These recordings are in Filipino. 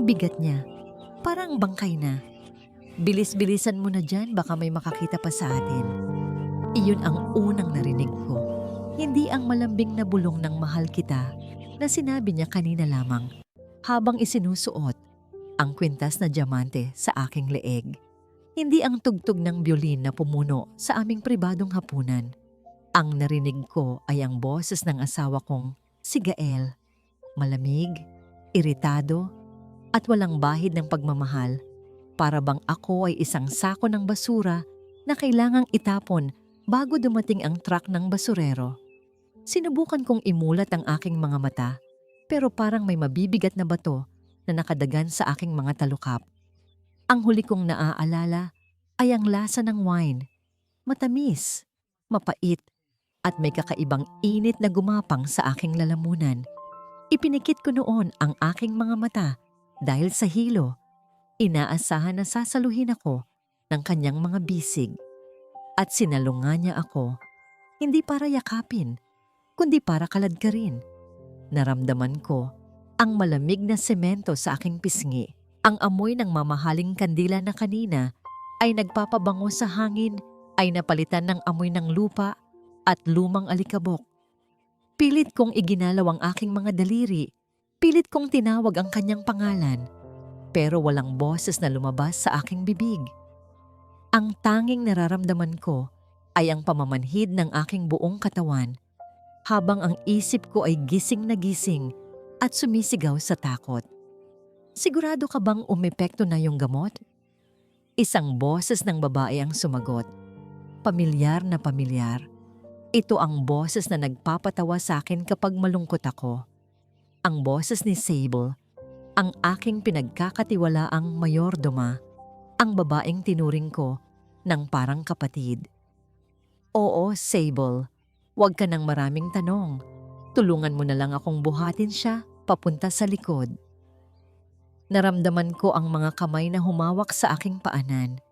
bigat niya. Parang bangkay na. Bilis-bilisan mo na dyan, baka may makakita pa sa atin. Iyon ang unang narinig ko. Hindi ang malambing na bulong ng mahal kita na sinabi niya kanina lamang habang isinusuot ang kwintas na diamante sa aking leeg. Hindi ang tugtog ng biolin na pumuno sa aming pribadong hapunan. Ang narinig ko ay ang boses ng asawa kong si Gael. Malamig, iritado, at walang bahid ng pagmamahal. Para bang ako ay isang sako ng basura na kailangang itapon bago dumating ang truck ng basurero. Sinubukan kong imulat ang aking mga mata, pero parang may mabibigat na bato na nakadagan sa aking mga talukap. Ang huli kong naaalala ay ang lasa ng wine. Matamis, mapait, at may kakaibang init na gumapang sa aking lalamunan. Ipinikit ko noon ang aking mga mata dahil sa hilo. Inaasahan na sasaluhin ako ng kanyang mga bisig. At sinalunga niya ako, hindi para yakapin, kundi para kaladkarin. Naramdaman ko ang malamig na semento sa aking pisngi. Ang amoy ng mamahaling kandila na kanina ay nagpapabango sa hangin ay napalitan ng amoy ng lupa at lumang alikabok. Pilit kong iginalaw ang aking mga daliri. Pilit kong tinawag ang kanyang pangalan. Pero walang boses na lumabas sa aking bibig. Ang tanging nararamdaman ko ay ang pamamanhid ng aking buong katawan habang ang isip ko ay gising na gising at sumisigaw sa takot. Sigurado ka bang umepekto na yung gamot? Isang boses ng babae ang sumagot. Pamilyar na pamilyar. Ito ang boses na nagpapatawa sa akin kapag malungkot ako. Ang boses ni Sable, ang aking pinagkakatiwalaang mayordoma, ang babaeng tinuring ko ng parang kapatid. Oo, Sable, huwag ka ng maraming tanong. Tulungan mo na lang akong buhatin siya papunta sa likod. Naramdaman ko ang mga kamay na humawak sa aking paanan.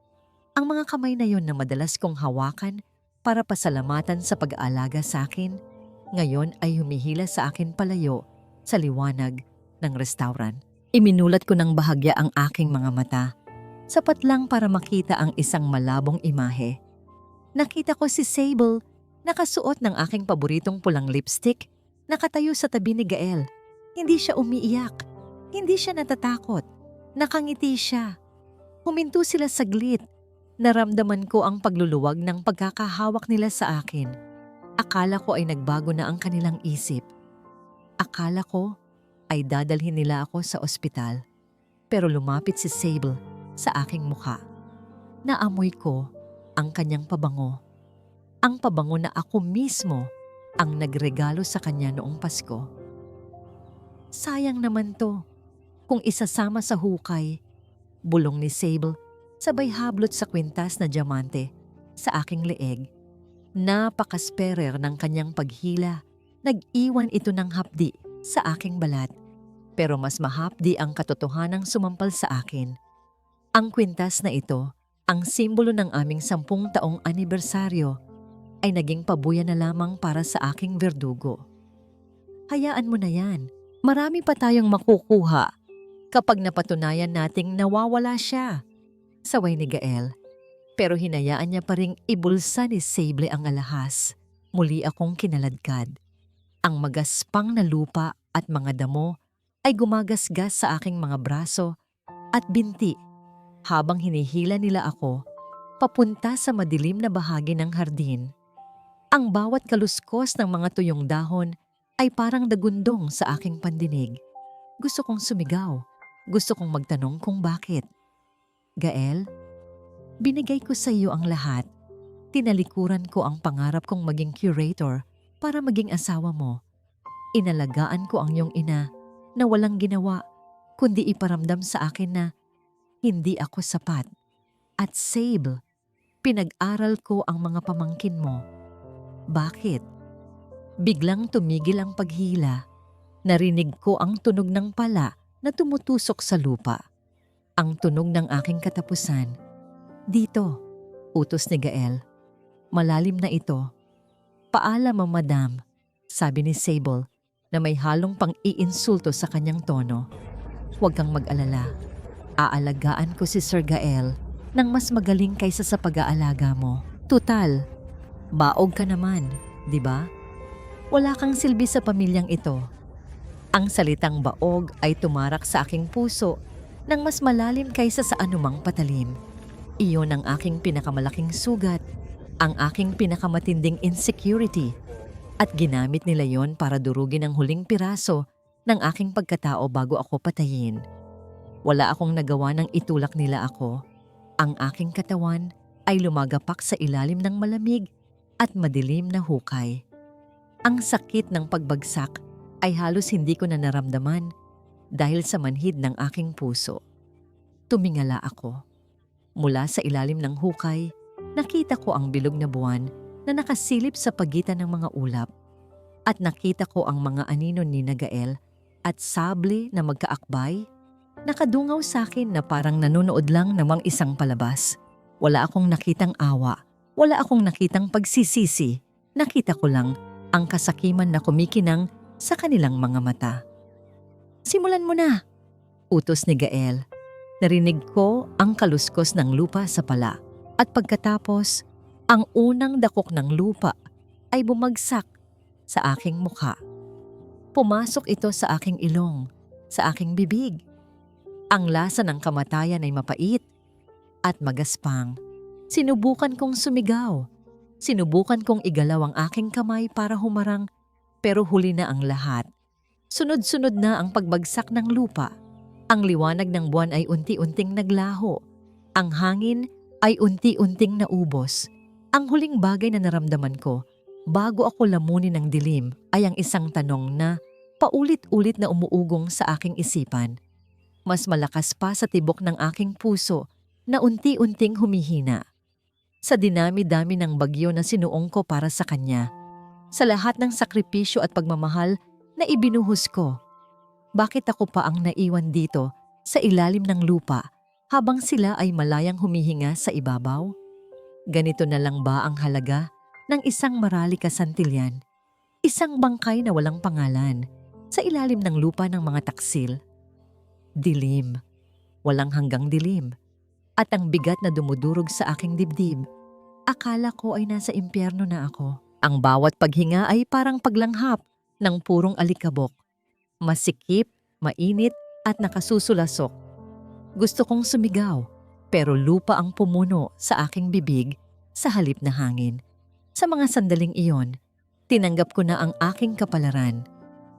Ang mga kamay na yon na madalas kong hawakan para pasalamatan sa pag-aalaga sa akin, ngayon ay humihila sa akin palayo sa liwanag ng restaurant. Iminulat ko ng bahagya ang aking mga mata, sapat lang para makita ang isang malabong imahe. Nakita ko si Sable, nakasuot ng aking paboritong pulang lipstick, nakatayo sa tabi ni Gael. Hindi siya umiiyak, hindi siya natatakot, nakangiti siya. Huminto sila saglit. Naramdaman ko ang pagluluwag ng pagkakahawak nila sa akin. Akala ko ay nagbago na ang kanilang isip. Akala ko ay dadalhin nila ako sa ospital. Pero lumapit si Sable sa aking mukha. Naamoy ko ang kanyang pabango. Ang pabango na ako mismo ang nagregalo sa kanya noong Pasko. Sayang naman to kung isasama sa hukay, bulong ni Sable sabay hablot sa kwintas na diamante sa aking leeg. Napakasperer ng kanyang paghila. Nag-iwan ito ng hapdi sa aking balat. Pero mas mahapdi ang katotohanang sumampal sa akin. Ang kwintas na ito, ang simbolo ng aming 10 taong anibersaryo, ay naging pabuya na lamang para sa aking verdugo. Hayaan mo na yan. Marami pa tayong makukuha kapag napatunayan nating nawawala siya. Saway ni Gael. Pero hinayaan niya pa ring ibulsa ni Sable ang alahas. Muli akong kinaladkad. Ang magaspang na lupa at mga damo ay gumagasgas sa aking mga braso at binti habang hinihila nila ako papunta sa madilim na bahagi ng hardin. Ang bawat kaluskos ng mga tuyong dahon ay parang dagundong sa aking pandinig. Gusto kong sumigaw. Gusto kong magtanong kung bakit. Gael, binigay ko sa iyo ang lahat. Tinalikuran ko ang pangarap kong maging curator para maging asawa mo. Inalagaan ko ang iyong ina na walang ginawa kundi iparamdam sa akin na hindi ako sapat. At Sable, pinag-aral ko ang mga pamangkin mo. Bakit? Biglang tumigil ang paghila. Narinig ko ang tunog ng pala na tumutusok sa lupa. Ang tunog ng aking katapusan. Dito, utos ni Gael. Malalim na ito. Paalam, madam, sabi ni Sable na may halong pang-iinsulto sa kanyang tono. Huwag kang mag-alala. Aalagaan ko si Sir Gael nang mas magaling kaysa sa pag-aalaga mo. Tutal, baog ka naman, di ba? Wala kang silbi sa pamilyang ito. Ang salitang baog ay tumarak sa aking puso nang mas malalim kaysa sa anumang patalim. Iyon ang aking pinakamalaking sugat, ang aking pinakamatinding insecurity. At ginamit nila yon para durugin ang huling piraso ng aking pagkatao bago ako patayin. Wala akong nagawa nang itulak nila ako. Ang aking katawan ay lumagapak sa ilalim ng malamig at madilim na hukay. Ang sakit ng pagbagsak ay halos hindi ko na naramdaman dahil sa manhid ng aking puso. Tumingala ako. Mula sa ilalim ng hukay, nakita ko ang bilog na buwan na nakasilip sa pagitan ng mga ulap. At nakita ko ang mga anino ni Gael at sable na magkaakbay. Nakadungaw sa akin na parang nanonood lang ng isang palabas. Wala akong nakitang awa, wala akong nakitang pagsisisi. Nakita ko lang ang kasakiman na kumikinang sa kanilang mga mata. Simulan mo na, utos ni Gael. Narinig ko ang kaluskos ng lupa sa pala at pagkatapos, ang unang dakok ng lupa ay bumagsak sa aking mukha. Pumasok ito sa aking ilong, sa aking bibig. Ang lasa ng kamatayan ay mapait at magaspang. Sinubukan kong sumigaw. Sinubukan kong igalaw ang aking kamay para humarang, pero huli na ang lahat. Sunod-sunod na ang pagbagsak ng lupa. Ang liwanag ng buwan ay unti-unting naglaho. Ang hangin ay unti-unting naubos. Ang huling bagay na naramdaman ko bago ako lamunin ng dilim ay ang isang tanong na paulit-ulit na umuugong sa aking isipan. Mas malakas pa sa tibok ng aking puso na unti-unting humihina. Sa dinami-dami ng bagyo na sinuong ko para sa kanya, sa lahat ng sakripisyo at pagmamahal na ibinuhos ko, bakit ako pa ang naiwan dito sa ilalim ng lupa habang sila ay malayang humihinga sa ibabaw? Ganito na lang ba ang halaga ng isang marali kasantilyan? Isang bangkay na walang pangalan sa ilalim ng lupa ng mga taksil. Dilim, walang hanggang dilim, at ang bigat na dumudurog sa aking dibdib. Akala ko ay nasa impyerno na ako. Ang bawat paghinga ay parang paglanghap ng purong alikabok. Masikip, mainit at nakasusulasok. Gusto kong sumigaw, pero lupa ang pumuno sa aking bibig sa halip na hangin. Sa mga sandaling iyon, tinanggap ko na ang aking kapalaran.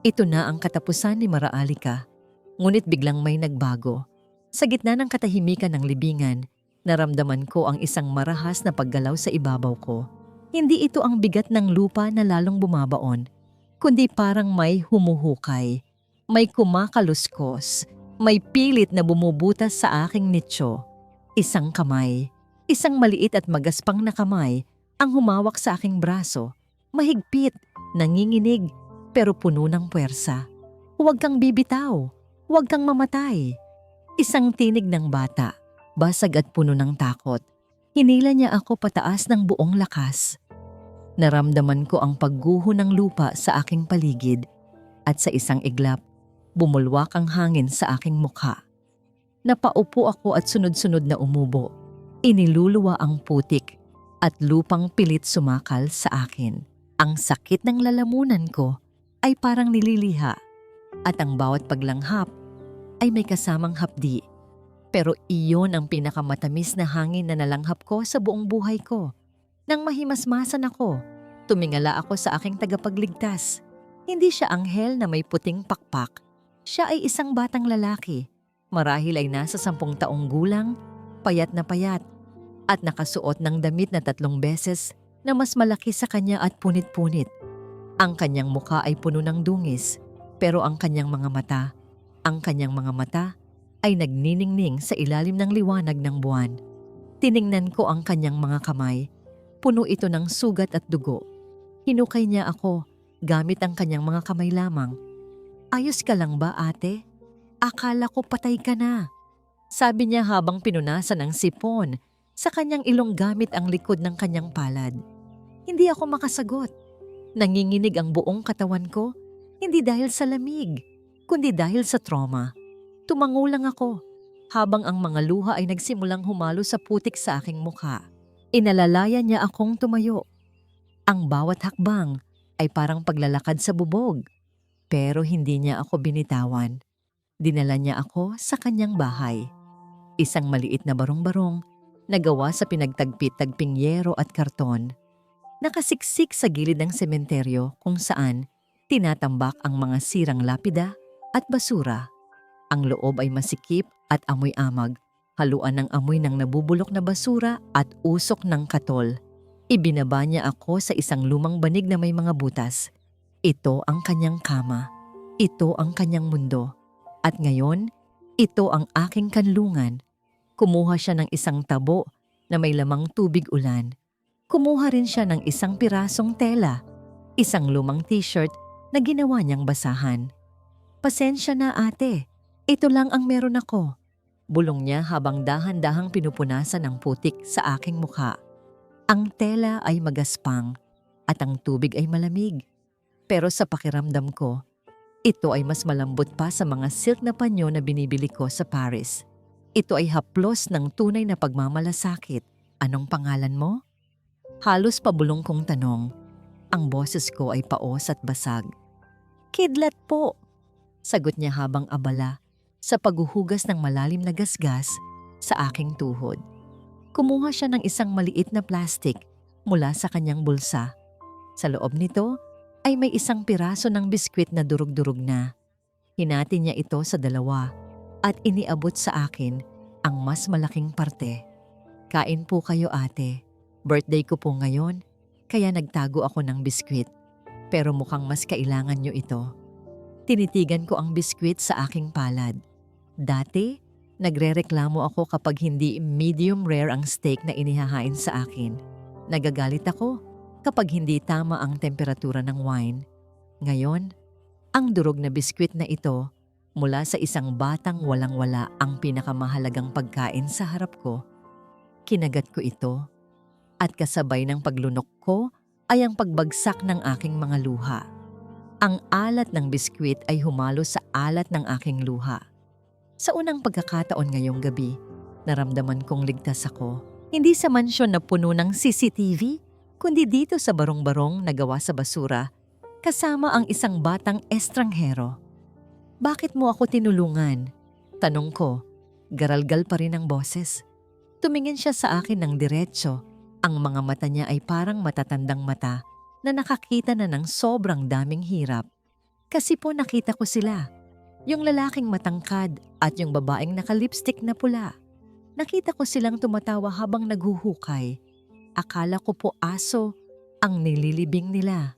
Ito na ang katapusan ni Maraalika. Ngunit biglang may nagbago. Sa gitna ng katahimikan ng libingan, naramdaman ko ang isang marahas na paggalaw sa ibabaw ko. Hindi ito ang bigat ng lupa na lalong bumabaon, kundi parang may humuhukay, may kumakaluskos, may pilit na bumubutas sa aking nitso. Isang kamay, isang maliit at magaspang na kamay ang humawak sa aking braso. Mahigpit, nanginginig, pero puno ng puwersa. Huwag kang bibitaw, huwag kang mamatay. Isang tinig ng bata, basag at puno ng takot. Hinila niya ako pataas ng buong lakas. Naramdaman ko ang pagguho ng lupa sa aking paligid at sa isang iglap, bumulwak ang hangin sa aking mukha. Napaupo ako at sunod-sunod na umubo. Iniluluwa ang putik at lupang pilit sumakal sa akin. Ang sakit ng lalamunan ko ay parang nililiha at ang bawat paglanghap ay may kasamang hapdi. Pero iyon ang pinakamatamis na hangin na nalanghap ko sa buong buhay ko. Nang mahimasmasan ako, tumingala ako sa aking tagapagligtas. Hindi siya anghel na may puting pakpak. Siya ay isang batang lalaki. Marahil ay nasa 10 taong gulang, payat na payat, at nakasuot ng damit na 3 beses na mas malaki sa kanya at punit-punit. Ang kanyang mukha ay puno ng dungis, pero ang kanyang mga mata ay nagniningning sa ilalim ng liwanag ng buwan. Tiningnan ko ang kanyang mga kamay. Puno ito ng sugat at dugo. Hinukay niya ako gamit ang kanyang mga kamay lamang. "Ayos ka lang ba, ate? Akala ko patay ka na." Sabi niya habang pinunasan ng sipon sa kanyang ilong gamit ang likod ng kanyang palad. Hindi ako makasagot. Nanginginig ang buong katawan ko, hindi dahil sa lamig, kundi dahil sa trauma. Tumango lang ako habang ang mga luha ay nagsimulang humalo sa putik sa aking mukha. Inalalaya niya akong tumayo. Ang bawat hakbang ay parang paglalakad sa bubog. Pero hindi niya ako binitawan. Dinala niya ako sa kanyang bahay. Isang maliit na barong-barong na gawa sa pinagtagpit-tagping yero at karton. Nakasiksik sa gilid ng sementeryo kung saan tinatambak ang mga sirang lapida at basura. Ang loob ay masikip at amoy amag, haluan ng amoy ng nabubulok na basura at usok ng katol. Ibinaba niya ako sa isang lumang banig na may mga butas. Ito ang kanyang kama. Ito ang kanyang mundo. At ngayon, ito ang aking kanlungan. Kumuha siya ng isang tabo na may lamang tubig ulan. Kumuha rin siya ng isang pirasong tela, isang lumang t-shirt na ginawa niyang basahan. Pasensya na ate, ito lang ang meron ako. Bulong niya habang dahan-dahang pinupunasan ng putik sa aking mukha. Ang tela ay magaspang at ang tubig ay malamig. Pero sa pakiramdam ko, ito ay mas malambot pa sa mga silk na panyo na binibili ko sa Paris. Ito ay haplos ng tunay na pagmamalasakit. Anong pangalan mo? Halos pabulong kong tanong. Ang boses ko ay paos at basag. Kidlat po, sagot niya habang abala sa paghuhugas ng malalim na gasgas sa aking tuhod. Kumuha siya ng isang maliit na plastik mula sa kanyang bulsa. Sa loob nito ay may isang piraso ng biskwit na durug-durug na. Hinati niya ito sa dalawa at iniabot sa akin ang mas malaking parte. Kain po kayo ate. Birthday ko po ngayon, kaya nagtago ako ng biskwit. Pero mukhang mas kailangan niyo ito. Tinitigan ko ang biskwit sa aking palad. Dati, nagrereklamo ako kapag hindi medium rare ang steak na inihahain sa akin. Nagagalit ako kapag hindi tama ang temperatura ng wine. Ngayon, ang durog na biskwit na ito mula sa isang batang walang-wala ang pinakamahalagang pagkain sa harap ko. Kinagat ko ito at kasabay ng paglunok ko ay ang pagbagsak ng aking mga luha. Ang alat ng biskwit ay humalo sa alat ng aking luha. Sa unang pagkakataon ngayong gabi, naramdaman kong ligtas ako. Hindi sa mansyon na puno ng CCTV, kundi dito sa barong-barong na gawa sa basura, kasama ang isang batang estranghero. Bakit mo ako tinulungan? Tanong ko, garalgal pa rin ang boses. Tumingin siya sa akin ng diretso. Ang mga mata niya ay parang matatandang mata na nakakita na ng sobrang daming hirap. Kasi po nakita ko sila. Yung lalaking matangkad at yung babaeng nakalipstick na pula. Nakita ko silang tumatawa habang naghuhukay. Akala ko po aso ang nililibing nila.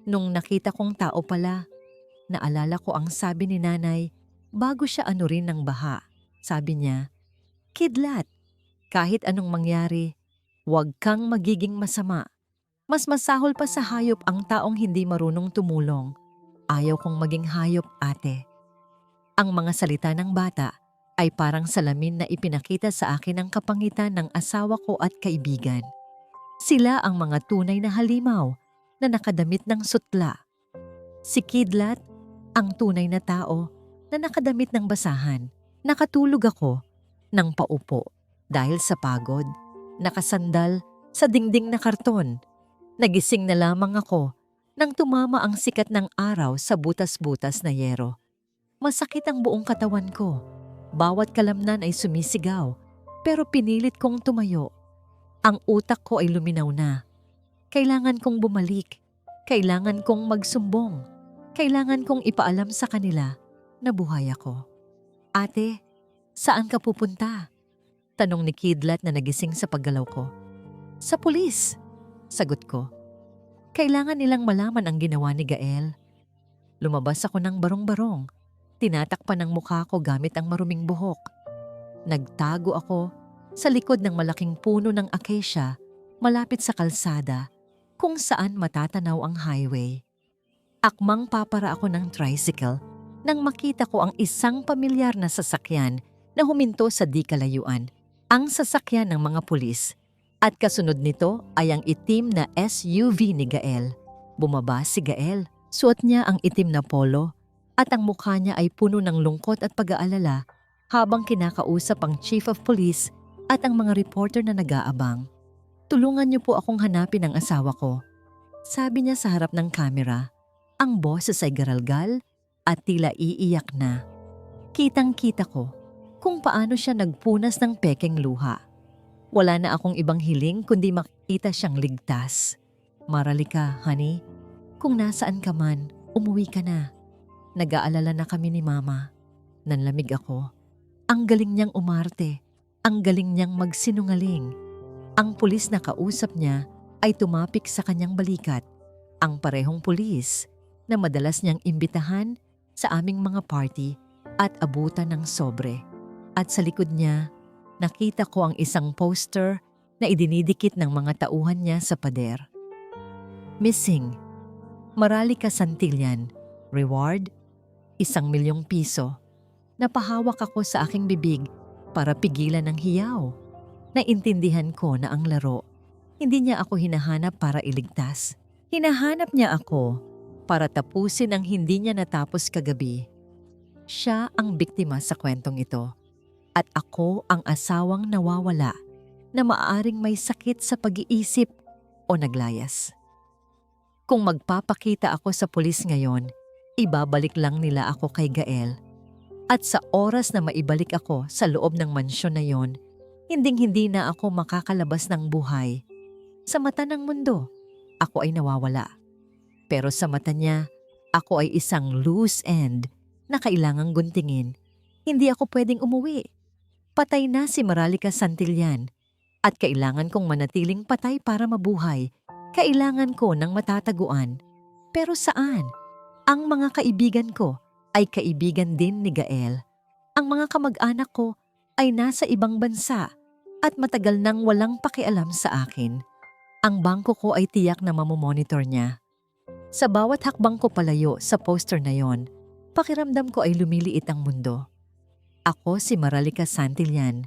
Nung nakita kong tao pala, naalala ko ang sabi ni nanay bago siya anurin ng baha. Sabi niya, "Kidlat, kahit anong mangyari, huwag kang magiging masama. Mas masahol pa sa hayop ang taong hindi marunong tumulong. Ayaw kong maging hayop, ate." Ang mga salita ng bata ay parang salamin na ipinakita sa akin ang kapangitan ng asawa ko at kaibigan. Sila ang mga tunay na halimaw na nakadamit ng sutla. Si Kidlat, ang tunay na tao na nakadamit ng basahan. Nakatulog ako ng paupo dahil sa pagod. Nakasandal sa dingding na karton. Nagising na lamang ako nang tumama ang sikat ng araw sa butas-butas na yero. Masakit ang buong katawan ko. Bawat kalamnan ay sumisigaw, pero pinilit kong tumayo. Ang utak ko ay luminaw na. Kailangan kong bumalik. Kailangan kong magsumbong. Kailangan kong ipaalam sa kanila na buhay ako. Ate, saan ka pupunta? Tanong ni Kidlat na nagising sa paggalaw ko. Sa pulis, sagot ko. Kailangan nilang malaman ang ginawa ni Gael. Lumabas ako ng barong-barong. Tinatakpan ang mukha ko gamit ang maruming buhok. Nagtago ako sa likod ng malaking puno ng acacia malapit sa kalsada kung saan matatanaw ang highway. Akmang papara ako ng tricycle nang makita ko ang isang pamilyar na sasakyan na huminto sa di kalayuan. Ang sasakyan ng mga pulis at kasunod nito ay ang itim na SUV ni Gael. Bumaba si Gael. Suot niya ang itim na polo at ang mukha niya ay puno ng lungkot at pag-aalala habang kinakausap ang Chief of Police at ang mga reporter na nag-aabang. "Tulungan niyo po akong hanapin ang asawa ko," sabi niya sa harap ng kamera. Ang boses ay garalgal at tila iiyak na. Kitang-kita ko kung paano siya nagpunas ng pekeng luha. Wala na akong ibang hiling kundi makita siyang ligtas. "Maralika, honey, kung nasaan ka man, umuwi ka na. Nag-aalala na kami ni Mama." Nanlamig ako. Ang galing niyang umarte. Ang galing niyang magsinungaling. Ang pulis na kausap niya ay tumapik sa kanyang balikat. Ang parehong pulis na madalas niyang imbitahan sa aming mga party at abutan ng sobre. At sa likod niya, nakita ko ang isang poster na idinidikit ng mga tauhan niya sa pader. "Missing, Maralika Santillan. Reward, 1,000,000 piso." Napahawak ako sa aking bibig para pigilan ng hiyaw. Naintindihan ko na ang laro, hindi niya ako hinahanap para iligtas. Hinahanap niya ako para tapusin ang hindi niya natapos kagabi. Siya ang biktima sa kwentong ito. At ako ang asawang nawawala na maaaring may sakit sa pag-iisip o naglayas. Kung magpapakita ako sa pulis ngayon, ibabalik lang nila ako kay Gael. At sa oras na maibalik ako sa loob ng mansyon na yon, hinding-hindi na ako makakalabas ng buhay. Sa mata ng mundo, ako ay nawawala. Pero sa mata niya, ako ay isang loose end na kailangang guntingin. Hindi ako pwedeng umuwi. Patay na si Maralika Santillan at kailangan kong manatiling patay para mabuhay. Kailangan ko ng matataguan. Pero saan? Ang mga kaibigan ko ay kaibigan din ni Gael. Ang mga kamag-anak ko ay nasa ibang bansa at matagal nang walang pakialam sa akin. Ang bangko ko ay tiyak na mamomonitor niya. Sa bawat hakbang ko palayo sa poster na yon, pakiramdam ko ay lumiliit ang mundo. Ako si Maralika Santillan,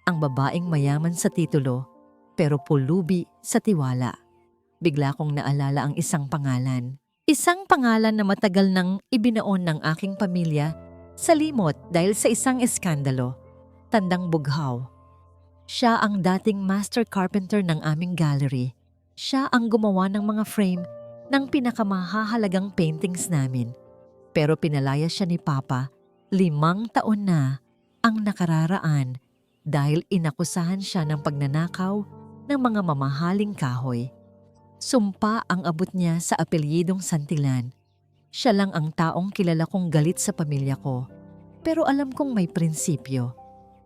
ang babaeng mayaman sa titulo pero pulubi sa tiwala. Bigla kong naalala ang isang pangalan. Isang pangalan na matagal nang ibinaon ng aking pamilya sa limot dahil sa isang eskandalo. Tandang Bughaw. Siya ang dating master carpenter ng aming gallery. Siya ang gumawa ng mga frame ng pinakamahahalagang paintings namin. Pero pinalaya siya ni Papa 5 taon na ang nakararaan dahil inakusahan siya ng pagnanakaw ng mga mamahaling kahoy. Sumpa ang abot niya sa apelyidong Santillan. Siya lang ang taong kilala kong galit sa pamilya ko. Pero alam kong may prinsipyo.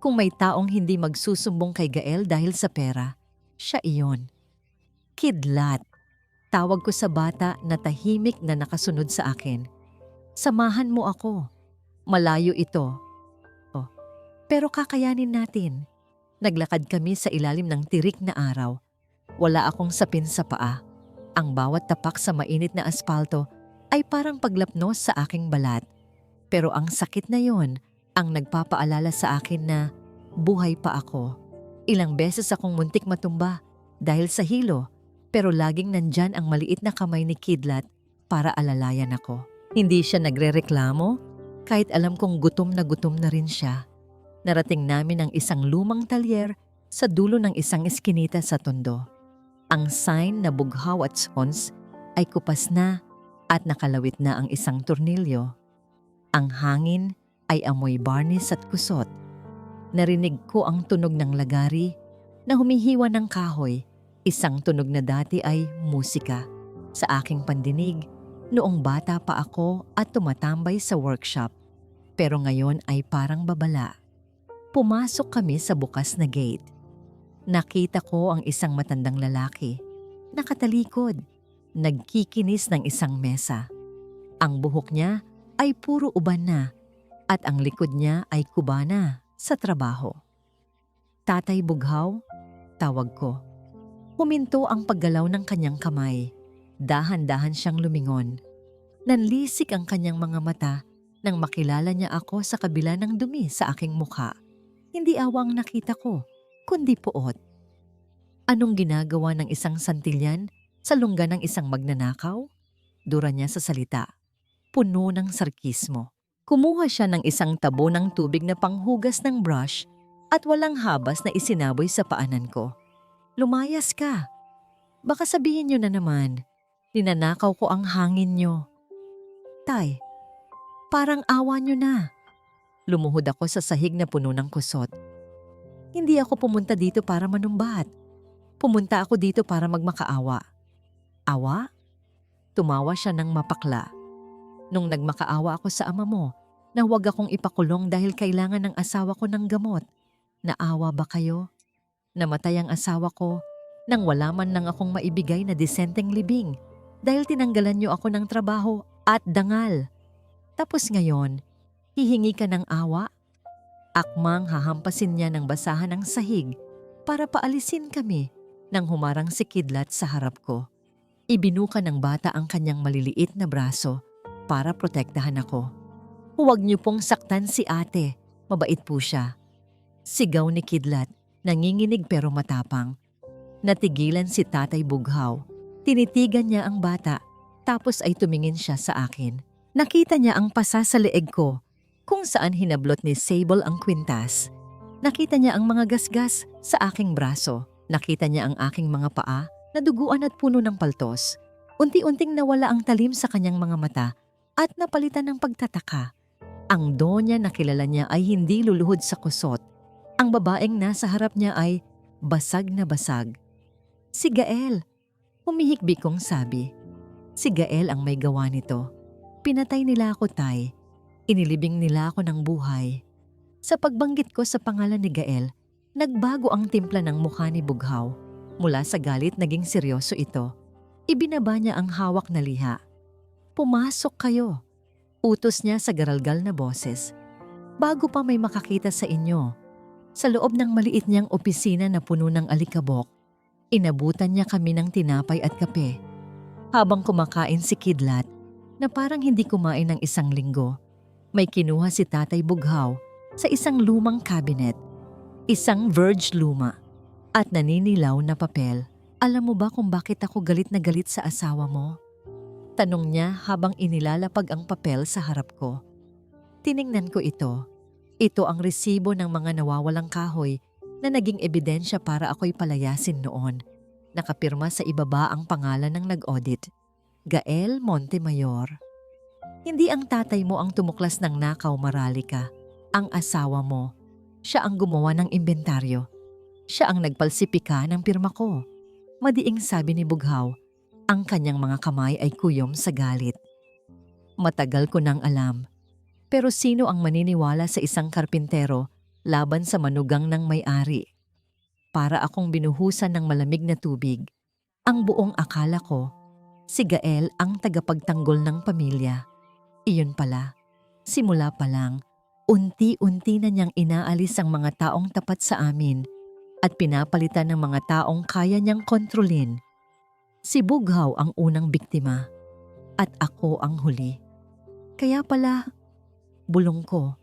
Kung may taong hindi magsusumbong kay Gael dahil sa pera, siya iyon. Kidlat. Tawag ko sa bata na tahimik na nakasunod sa akin. "Samahan mo ako. Malayo ito." Oh, pero kakayanin natin. Naglakad kami sa ilalim ng tirik na araw. Wala akong sapin sa paa. Ang bawat tapak sa mainit na aspalto ay parang paglapnos sa aking balat. Pero ang sakit na yon ang nagpapaalala sa akin na buhay pa ako. Ilang beses akong muntik matumba dahil sa hilo, pero laging nandyan ang maliit na kamay ni Kidlat para alalayan ako. Hindi siya nagrereklamo kahit alam kong gutom na rin siya. Narating namin ang isang lumang talyer sa dulo ng isang eskinita sa Tondo. Ang sign na Bughaw at Sons ay kupas na at nakalawit na ang isang tornilyo. Ang hangin ay amoy barnis at kusot. Narinig ko ang tunog ng lagari na humihiwa ng kahoy, isang tunog na dati ay musika. Sa aking pandinig, noong bata pa ako at tumatambay sa workshop. Pero ngayon ay parang babala. Pumasok kami sa bukas na gate. Nakita ko ang isang matandang lalaki, nakatalikod, nagkikinis ng isang mesa. Ang buhok niya ay puro uban na at ang likod niya ay kubana sa trabaho. "Tatay Bughaw?" tawag ko. Huminto ang paggalaw ng kanyang kamay. Dahan-dahan siyang lumingon. Nanlisik ang kanyang mga mata nang makilala niya ako sa kabila ng dumi sa aking mukha. Hindi awang nakita ko, kundi puot. Anong ginagawa ng isang Santillan sa lungga ng isang magnanakaw? Dura niya sa salita. puno ng sarkismo. Kumuha siya ng isang tabo ng tubig na panghugas ng brush at walang habas na isinaboy sa paanan ko. Lumayas ka. Baka sabihin niyo na naman, ninanakaw ko ang hangin niyo. Tay, parang awa niyo na. Lumuhod ako sa sahig na puno ng kusot. Hindi ako pumunta dito para manumbat. Pumunta ako dito para magmakaawa. Awa? Tumawa siya ng mapakla. Nung nagmakaawa ako sa ama mo, na huwag akong ipakulong dahil kailangan ng asawa ko ng gamot. Naawa ba kayo? Namatay ang asawa ko nang wala man lang akong maibigay na disenteng libing dahil tinanggalan niyo ako ng trabaho at dangal. Tapos ngayon, hihingi ka ng awa? Akmang hahampasin niya ng basahan ng sahig para paalisin kami nang humarang si Kidlat sa harap ko. Ibinuka ng bata ang kanyang maliliit na braso para protektahan ako. Huwag niyo pong saktan si ate, mabait po siya. Sigaw ni Kidlat, nanginginig pero matapang. Natigilan si Tatay Bughaw. Tinitigan niya ang bata, tapos ay tumingin siya sa akin. Nakita niya ang pasa sa leeg ko, kung saan hinablot ni Sable ang kwintas. Nakita niya ang mga gasgas sa aking braso. Nakita niya ang aking mga paa, na duguan at puno ng paltos. Unti-unting nawala ang talim sa kanyang mga mata at napalitan ng pagtataka. Ang donya na kilala niya ay hindi luluhod sa kusot. Ang babaeng nasa harap niya ay basag na basag. Si Gael, humihikbi kong sabi. Si Gael ang may gawa nito. Pinatay nila ako, Tay. Inilibing nila ako ng buhay. Sa pagbanggit ko sa pangalan ni Gael, nagbago ang timpla ng mukha ni Bughaw. Mula sa galit naging seryoso ito. Ibinaba niya ang hawak na liha. Pumasok kayo. Utos niya sa garalgal na boses. Bago pa may makakita sa inyo. Sa loob ng maliit niyang opisina na puno ng alikabok, inabutan niya kami ng tinapay at kape. Habang kumakain si Kidlat, na parang hindi kumain ng isang linggo, may kinuha si Tatay Bughaw sa isang lumang cabinet. Isang verge luma at naninilaw na papel. Alam mo ba kung bakit ako galit na galit sa asawa mo? Tanong niya habang inilalapag ang papel sa harap ko. Tiningnan ko ito. Ito ang resibo ng mga nawawalang kahoy na naging ebidensya para ako'y palayasin noon. Nakapirma sa ibaba ang pangalan ng nag-audit. Gael Montemayor. Hindi ang tatay mo ang tumuklas ng nakaw, Maralica. Ang asawa mo. Siya ang gumawa ng inventaryo. Siya ang nagpalsipika ng pirma ko. Madiing sabi ni Bughaw, ang kanyang mga kamay ay kuyom sa galit. Matagal ko nang alam. Pero sino ang maniniwala sa isang karpintero laban sa manugang ng may-ari? Para akong binuhusan ng malamig na tubig. Ang buong akala ko, si Gael ang tagapagtanggol ng pamilya. Iyon pala, simula pa lang, unti-unti na niyang inaalis ang mga taong tapat sa amin at pinapalitan ng mga taong kaya niyang kontrolin. Si Bughaw ang unang biktima at ako ang huli. Kaya pala, bulong ko,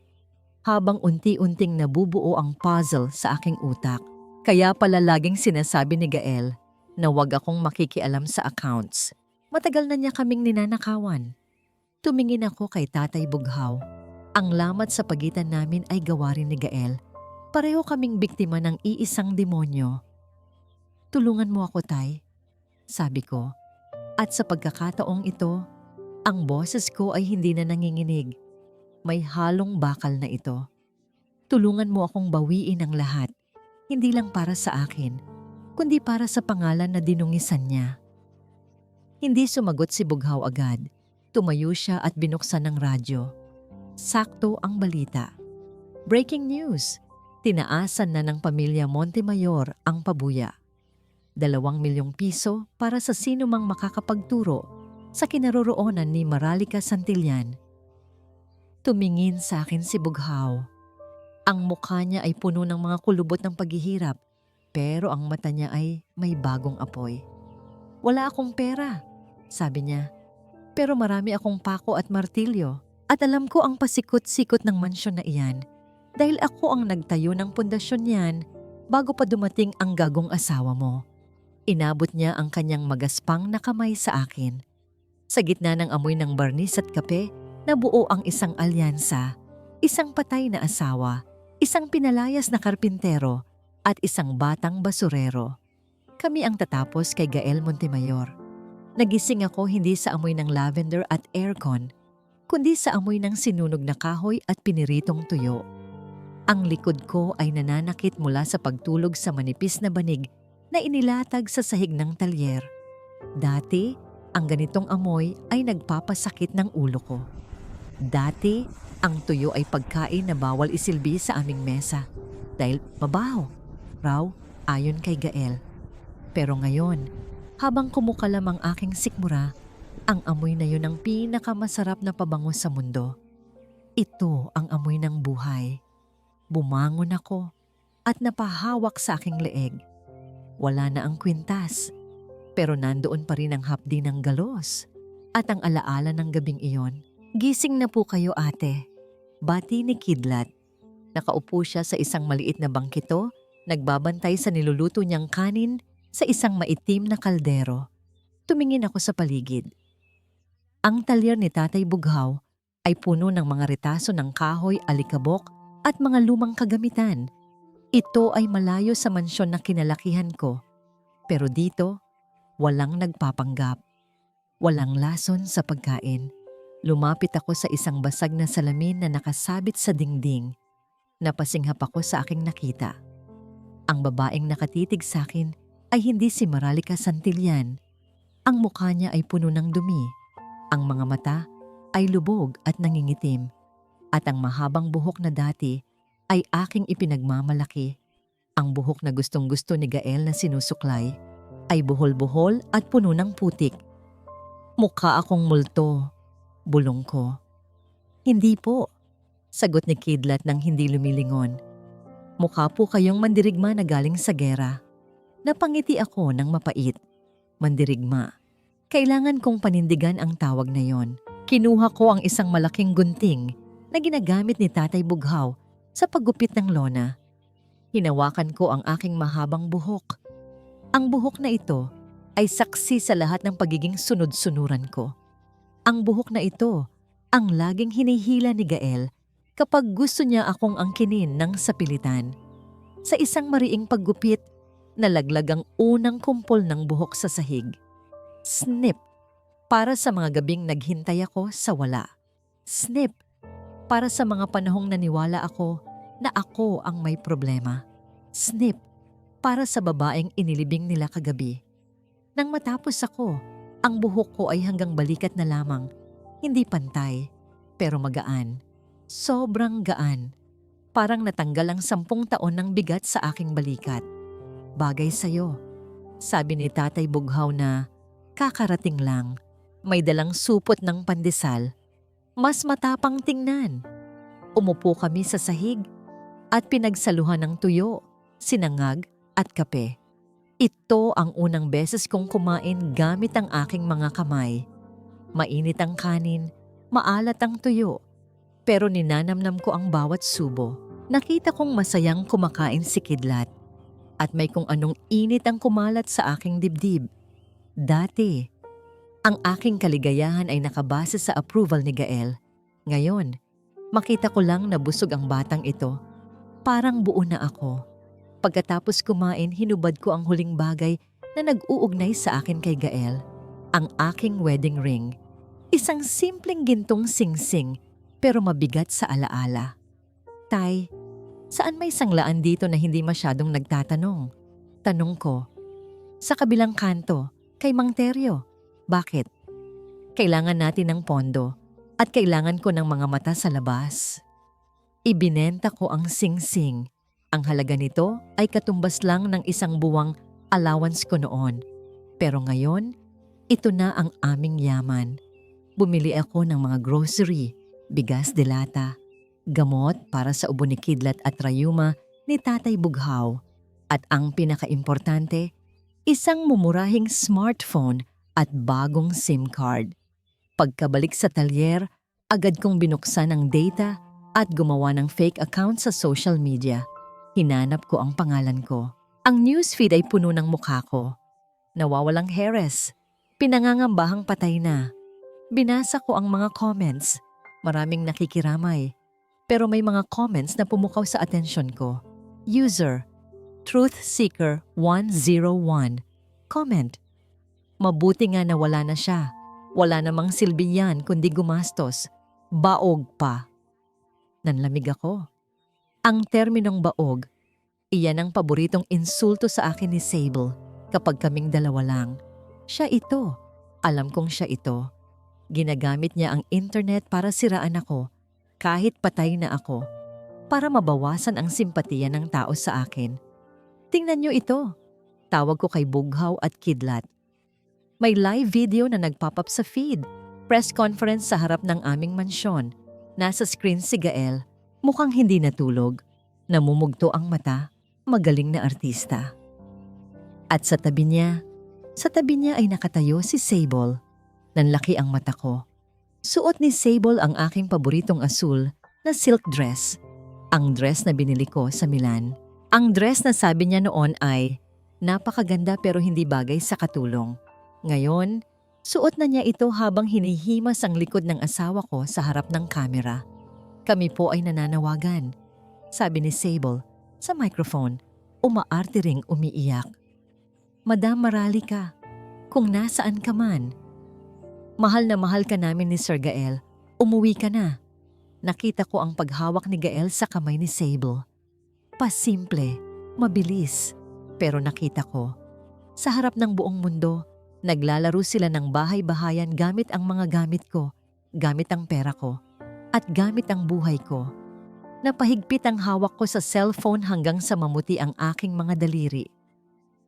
habang unti-unting nabubuo ang puzzle sa aking utak. Kaya pala laging sinasabi ni Gael na wag akong makikialam sa accounts. Matagal na niya kaming ninanakawan. Tumingin ako kay Tatay Bughaw. Ang lamat sa pagitan namin ay gawa rin ni Gael. Pareho kaming biktima ng iisang demonyo. Tulungan mo ako, Tay, sabi ko. At sa pagkakataong ito, ang boses ko ay hindi na nanginginig. May halong bakal na ito. Tulungan mo akong bawiin ang lahat, hindi lang para sa akin, kundi para sa pangalan na dinungisan niya. Hindi sumagot si Bughaw agad. Tumayo siya at binuksan ng radyo. Sakto ang balita. Breaking news! Tinaasan na ng pamilya Montemayor ang pabuya. 2 milyong piso para sa sino mang makakapagturo sa kinaroroonan ni Maralica Santillan. Tumingin sa akin si Bughaw. Ang mukha niya ay puno ng mga kulubot ng paghihirap, pero ang mata niya ay may bagong apoy. Wala akong pera, sabi niya. Pero marami akong pako at martilyo at alam ko ang pasikot-sikot ng mansyon na iyan dahil ako ang nagtayo ng pundasyon niyan bago pa dumating ang gagong asawa mo. Inabot niya ang kanyang magaspang na kamay sa akin. Sa gitna ng amoy ng barnis at kape, nabuo ang isang alyansa, isang patay na asawa, isang pinalayas na karpintero, at isang batang basurero. Kami ang tatapos kay Gael Montemayor. Nagising ako hindi sa amoy ng lavender at aircon, kundi sa amoy ng sinunog na kahoy at piniritong tuyo. Ang likod ko ay nananakit mula sa pagtulog sa manipis na banig na inilatag sa sahig ng talyer. Dati, ang ganitong amoy ay nagpapasakit ng ulo ko. Dati, ang tuyo ay pagkain na bawal isilbi sa aming mesa dahil mabaho, raw ayon kay Gael. Pero ngayon, habang kumukalam ang aking sikmura, ang amoy na yun ang pinakamasarap na pabango sa mundo. Ito ang amoy ng buhay. Bumangon ako at napahawak sa aking leeg. Wala na ang kwintas, pero nandoon pa rin ang hapdi ng galos at ang alaala ng gabing iyon. Gising na po kayo ate, bati ni Kidlat. Nakaupo siya sa isang maliit na bangkito, nagbabantay sa niluluto niyang kanin sa isang maitim na kaldero. Tumingin ako sa paligid. Ang talyer ni Tatay Bughaw ay puno ng mga retaso ng kahoy, alikabok at mga lumang kagamitan. Ito ay malayo sa mansyon na kinalakihan ko. Pero dito, walang nagpapanggap. Walang lason sa pagkain. Lumapit ako sa isang basag na salamin na nakasabit sa dingding. Napasinghap ako sa aking nakita. Ang babaeng nakatitig sa akin ay hindi si Maralica Santillan. Ang mukha niya ay puno ng dumi. Ang mga mata ay lubog at nangingitim. At ang mahabang buhok na dati ay aking ipinagmamalaki. Ang buhok na gustong-gusto ni Gael na sinusuklay ay buhol-buhol at puno ng putik. Mukha akong multo, bulong ko. Hindi po, sagot ni Kidlat nang hindi lumilingon. Mukha po kayong mandirigma na galing sa gera. Napangiti ako ng mapait. Mandirigma. Kailangan kong panindigan ang tawag na yon. Kinuha ko ang isang malaking gunting na ginagamit ni Tatay Bughaw sa paggupit ng lona. Hinawakan ko ang aking mahabang buhok. Ang buhok na ito ay saksi sa lahat ng pagiging sunod-sunuran ko. Ang buhok na ito ang laging hinihila ni Gael kapag gusto niya akong angkinin ng sapilitan. Sa isang mariing paggupit, nalaglag ang unang kumpol ng buhok sa sahig. Snip! Para sa mga gabing naghintay ako sa wala. Snip! Para sa mga panahong naniwala ako na ako ang may problema. Snip! Para sa babaeng inilibing nila kagabi. Nang matapos ako, ang buhok ko ay hanggang balikat na lamang. Hindi pantay, pero magaan. Sobrang gaan. Parang natanggal ang 10 taon ng bigat sa aking balikat. Bagay sa'yo, sabi ni Tatay Bughaw na kakarating lang. May dalang supot ng pandesal. Mas matapang tingnan. Umupo kami sa sahig at pinagsaluhan ng tuyo, sinangag at kape. Ito ang unang beses kong kumain gamit ang aking mga kamay. Mainit ang kanin, maalat ang tuyo, pero ninanamnam ko ang bawat subo. Nakita kong masayang kumakain si Kidlat at may kung anong init ang kumalat sa aking dibdib. Dati, ang aking kaligayahan ay nakabase sa approval ni Gael. Ngayon, makita ko lang na busog ang batang ito. Parang buo na ako. Pagkatapos kumain, hinubad ko ang huling bagay na nag-uugnay sa akin kay Gael. Ang aking wedding ring. Isang simpleng gintong singsing pero mabigat sa alaala. Tay, saan may sanglaan dito na hindi masyadong nagtatanong? Tanong ko. Sa kabilang kanto, kay Mang Teryo. Bakit? Kailangan natin ng pondo at kailangan ko ng mga mata sa labas. Ibinenta ko ang singsing. Ang halaga nito ay katumbas lang ng 1 buwang allowance ko noon. Pero ngayon, ito na ang aming yaman. Bumili ako ng mga grocery, bigas de lata, gamot para sa ubo ni Kidlat at rayuma ni Tatay Bughaw. At ang pinakaimportante, isang mumurahing smartphone at bagong SIM card. Pagkabalik sa talyer, agad kong binuksan ang data at gumawa ng fake account sa social media. Hinanap ko ang pangalan ko. Ang newsfeed ay puno ng mukha ko. Nawawalang heres. Pinangangambahang patay na. Binasa ko ang mga comments. Maraming nakikiramay. Pero may mga comments na pumukaw sa atensyon ko. User, TruthSeeker101. Comment, mabuti nga na wala na siya. Wala namang silbi yan kundi gumastos. Baog pa. Nanlamig ako. Ang terminong baog, iyan ang paboritong insulto sa akin ni Sable kapag kaming dalawa lang. Siya ito. Alam kong siya ito. Ginagamit niya ang internet para siraan ako, kahit patay na ako, para mabawasan ang simpatiya ng tao sa akin. Tingnan niyo ito. Tawag ko kay Bughaw at Kidlat. May live video na nagpop-up sa feed. Press conference sa harap ng aming mansyon. Nasa screen si Gael. Mukhang hindi natulog. Namumugto ang mata. Magaling na artista. At sa tabi niya ay nakatayo si Sable. Nanlaki ang mata ko. Suot ni Sable ang aking paboritong asul na silk dress. Ang dress na binili ko sa Milan. Ang dress na sabi niya noon ay napakaganda pero hindi bagay sa katulong. Ngayon, suot na niya ito habang hinihimas ang likod ng asawa ko sa harap ng kamera. Kami po ay nananawagan. Sabi ni Sable sa microphone, umaarte ring umiiyak. Madam Maralica, kung nasaan ka man, mahal na mahal ka namin ni Sir Gael, umuwi ka na. Nakita ko ang paghawak ni Gael sa kamay ni Sable. Pasimple, mabilis, pero nakita ko. Sa harap ng buong mundo, naglalaro sila ng bahay-bahayan gamit ang mga gamit ko, gamit ang pera ko, at gamit ang buhay ko. Napahigpit ang hawak ko sa cellphone hanggang sa mamuti ang aking mga daliri.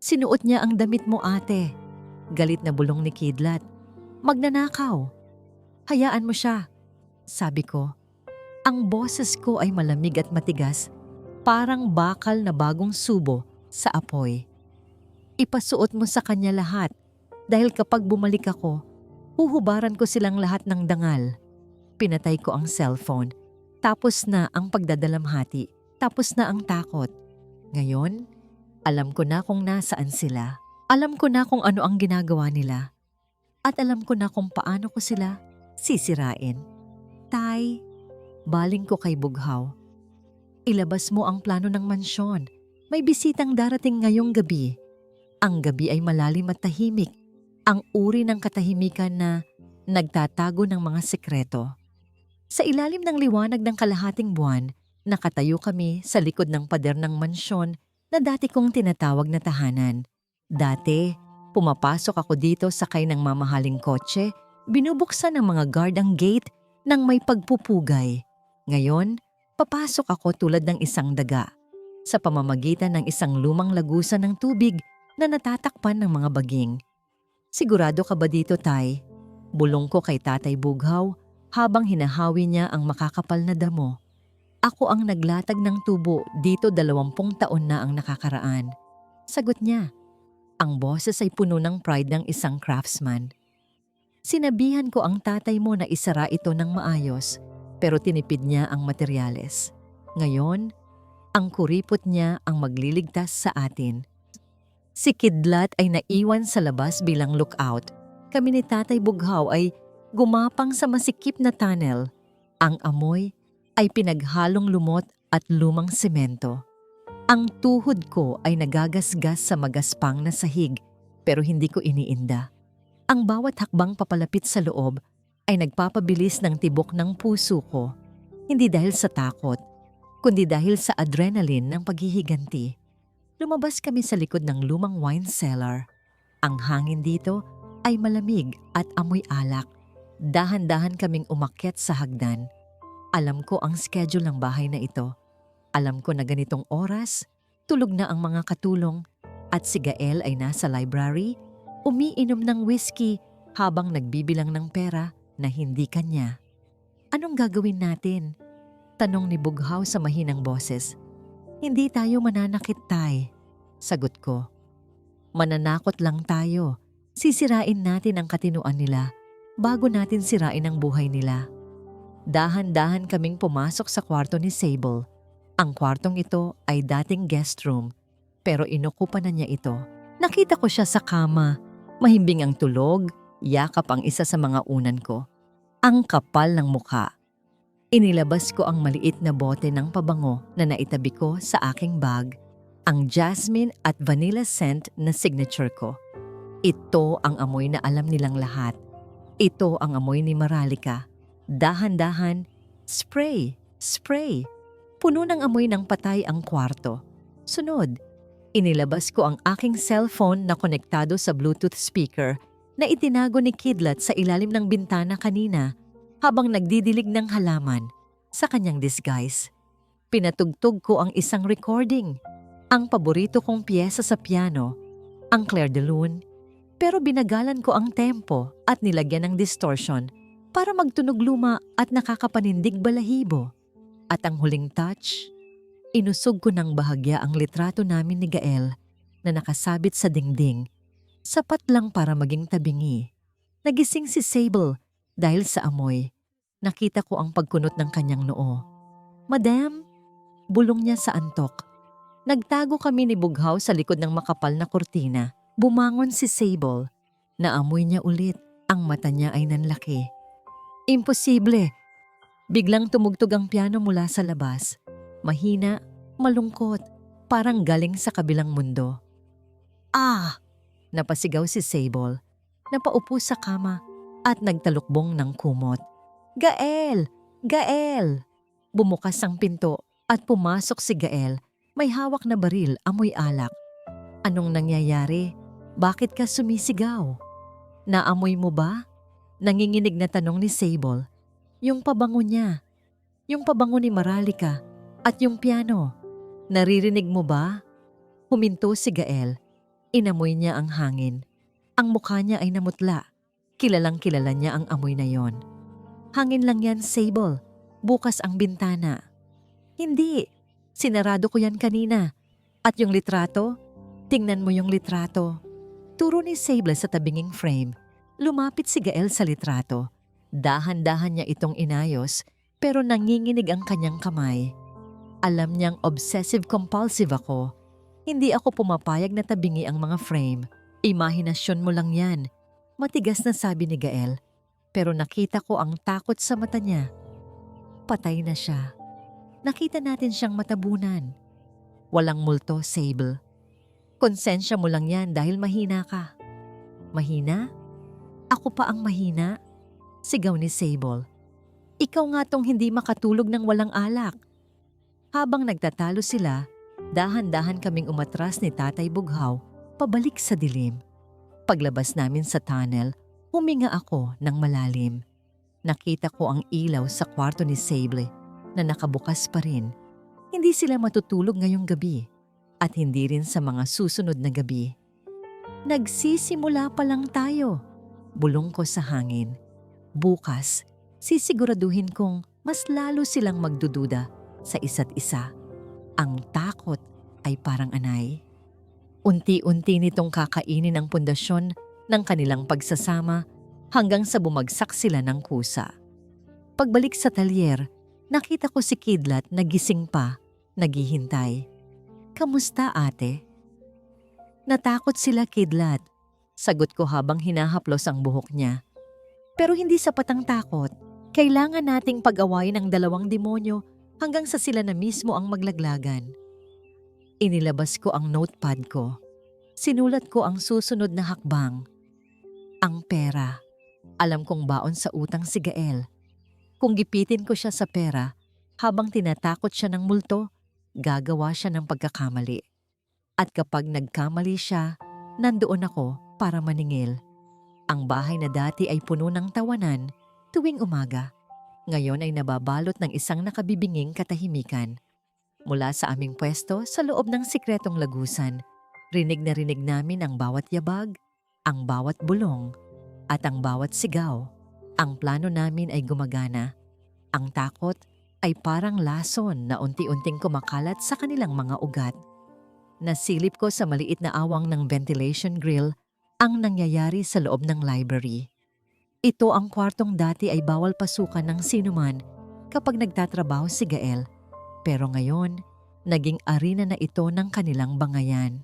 Sinuot niya ang damit mo, ate. Galit na bulong ni Kidlat. Magnanakaw. Hayaan mo siya. Sabi ko. Ang boses ko ay malamig at matigas, parang bakal na bagong subo sa apoy. Ipasuot mo sa kanya lahat. Dahil kapag bumalik ako, huhubaran ko silang lahat ng dangal. Pinatay ko ang cellphone. Tapos na ang pagdadalamhati. Tapos na ang takot. Ngayon, alam ko na kung nasaan sila. Alam ko na kung ano ang ginagawa nila. At alam ko na kung paano ko sila sisirain. Tay, baling ko kay Bughaw. Ilabas mo ang plano ng mansyon. May bisitang darating ngayong gabi. Ang gabi ay malalim at tahimik. Ang uri ng katahimikan na nagtatago ng mga sekreto. Sa ilalim ng liwanag ng kalahating buwan, nakatayo kami sa likod ng pader ng mansyon na dati kong tinatawag na tahanan. Dati, pumapasok ako dito sakay ng mamahaling kotse, binubuksan ng mga guard ang gate ng may pagpupugay. Ngayon, papasok ako tulad ng isang daga sa pamamagitan ng isang lumang lagusan ng tubig na natatakpan ng mga baging. Sigurado ka ba dito, Tay? Bulong ko kay Tatay Bughaw habang hinahawi niya ang makakapal na damo. Ako ang naglatag ng tubo dito 20 taon na ang nakakaraan. Sagot niya. Ang boses ay puno ng pride ng isang craftsman. Sinabihan ko ang tatay mo na isara ito ng maayos, pero tinipid niya ang materyales. Ngayon, ang kuripot niya ang magliligtas sa atin. Si Kidlat ay naiwan sa labas bilang lookout. Kami ni Tatay Bughaw ay gumapang sa masikip na tunnel. Ang amoy ay pinaghalong lumot at lumang semento. Ang tuhod ko ay nagagasgas sa magaspang na sahig pero hindi ko iniinda. Ang bawat hakbang papalapit sa loob ay nagpapabilis ng tibok ng puso ko. Hindi dahil sa takot, kundi dahil sa adrenaline ng paghihiganti. Lumabas kami sa likod ng lumang wine cellar. Ang hangin dito ay malamig at amoy alak. Dahan-dahan kaming umakyat sa hagdan. Alam ko ang schedule ng bahay na ito. Alam ko na ganitong oras, tulog na ang mga katulong at si Gael ay nasa library, umiinom ng whiskey habang nagbibilang ng pera na hindi kanya. Anong gagawin natin? Tanong ni Bughaw sa mahinang boses. Hindi tayo mananakit, Tay. Sagot ko. Mananakot lang tayo. Sisirain natin ang katinuan nila bago natin sirain ang buhay nila. Dahan-dahan kaming pumasok sa kwarto ni Sable. Ang kwartong ito ay dating guest room, pero inokupa na niya ito. Nakita ko siya sa kama. Mahimbing ang tulog, yakap ang isa sa mga unan ko. Ang kapal ng mukha. Inilabas ko ang maliit na bote ng pabango na naitabi ko sa aking bag, ang jasmine at vanilla scent na signature ko. Ito ang amoy na alam nilang lahat. Ito ang amoy ni Maralica. Dahan-dahan, spray, spray. Puno ng amoy ng patay ang kwarto. Sunod, inilabas ko ang aking cellphone na konektado sa Bluetooth speaker na itinago ni Kidlat sa ilalim ng bintana kanina habang nagdidilig ng halaman sa kanyang disguise. Pinatugtog ko ang isang recording, ang paborito kong piyesa sa piano, ang Clair de Lune, pero binagalan ko ang tempo at nilagyan ng distortion para magtunog luma at nakakapanindig balahibo. At ang huling touch, inusog ko ng bahagya ang litrato namin ni Gael na nakasabit sa dingding, sapat lang para maging tabingi. Nagising si Sable dahil sa amoy. Nakita ko ang pagkunot ng kanyang noo. "Madam," bulong niya sa antok. Nagtago kami ni Bughaw sa likod ng makapal na kurtina. Bumangon si Sable. Naamoy niya ulit. Ang mata niya ay nanlaki. "Imposible." Biglang tumugtog ang piano mula sa labas. Mahina, malungkot, parang galing sa kabilang mundo. "Ah!" Napasigaw si Sable. Napaupo sa kama at nagtalukbong ng kumot. "Gael! Gael!" Bumukas ang pinto at pumasok si Gael. May hawak na baril, amoy alak. "Anong nangyayari? Bakit ka sumisigaw? Naamoy mo ba?" Nanginginig na tanong ni Sable. "Yung pabango niya, yung pabango ni Maralica, at yung piano. Naririnig mo ba?" Huminto si Gael. Inamoy niya ang hangin. Ang mukha niya ay namutla. Kilalang kilala niya ang amoy na yon. "Hangin lang yan, Sable. Bukas ang bintana." "Hindi. Sinarado ko yan kanina. At yung litrato? Tingnan mo yung litrato." Turo ni Sable sa tabinging frame. Lumapit si Gael sa litrato. Dahan-dahan niya itong inayos pero nanginginig ang kanyang kamay. Alam niyang obsessive-compulsive ako. Hindi ako pumapayag na tabingi ang mga frame. "Imahinasyon mo lang yan," matigas na sabi ni Gael. Pero nakita ko ang takot sa mata niya. Patay na siya. Nakita natin siyang matabunan. Walang multo, Sable. Konsensya mo lang yan dahil mahina ka. "Mahina? Ako pa ang mahina?" Sigaw ni Sable. "Ikaw nga tong hindi makatulog ng walang alak." Habang nagtatalo sila, dahan-dahan kaming umatras ni Tatay Bughaw pabalik sa dilim. Paglabas namin sa tunnel, huminga ako ng malalim. Nakita ko ang ilaw sa kwarto ni Sable na nakabukas pa rin. Hindi sila matutulog ngayong gabi at hindi rin sa mga susunod na gabi. "Nagsisimula pa lang tayo," bulong ko sa hangin. "Bukas, sisiguraduhin kong mas lalo silang magdududa sa isa't isa. Ang takot ay parang anay." Unti-unti nitong kakainin ang pundasyon ng kanilang pagsasama hanggang sa bumagsak sila ng kusa. Pagbalik sa talyer, nakita ko si Kidlat na gising pa, naghihintay. "Kamusta, ate?" "Natakot sila, Kidlat," sagot ko habang hinahaplos ang buhok niya. "Pero hindi sapat ang takot. Kailangan nating pag-awayin ang dalawang demonyo hanggang sa sila na mismo ang maglaglagan." Inilabas ko ang notepad ko. Sinulat ko ang susunod na hakbang. Ang pera. Alam kong baon sa utang si Gael. Kung gipitin ko siya sa pera, habang tinatakot siya ng multo, gagawa siya ng pagkakamali. At kapag nagkamali siya, nandoon ako para maningil. Ang bahay na dati ay puno ng tawanan tuwing umaga. Ngayon ay nababalot ng isang nakabibinging katahimikan. Mula sa aming pwesto sa loob ng sikretong lagusan, rinig na rinig namin ang bawat yabag, ang bawat bulong, at ang bawat sigaw. Ang plano namin ay gumagana. Ang takot ay parang lason na unti-unting kumakalat sa kanilang mga ugat. Nasilip ko sa maliit na awang ng ventilation grill ang nangyayari sa loob ng library. Ito ang kwartong dati ay bawal pasukan ng sinuman kapag nagtatrabaho si Gael. Pero ngayon, naging arena na ito ng kanilang bangayan.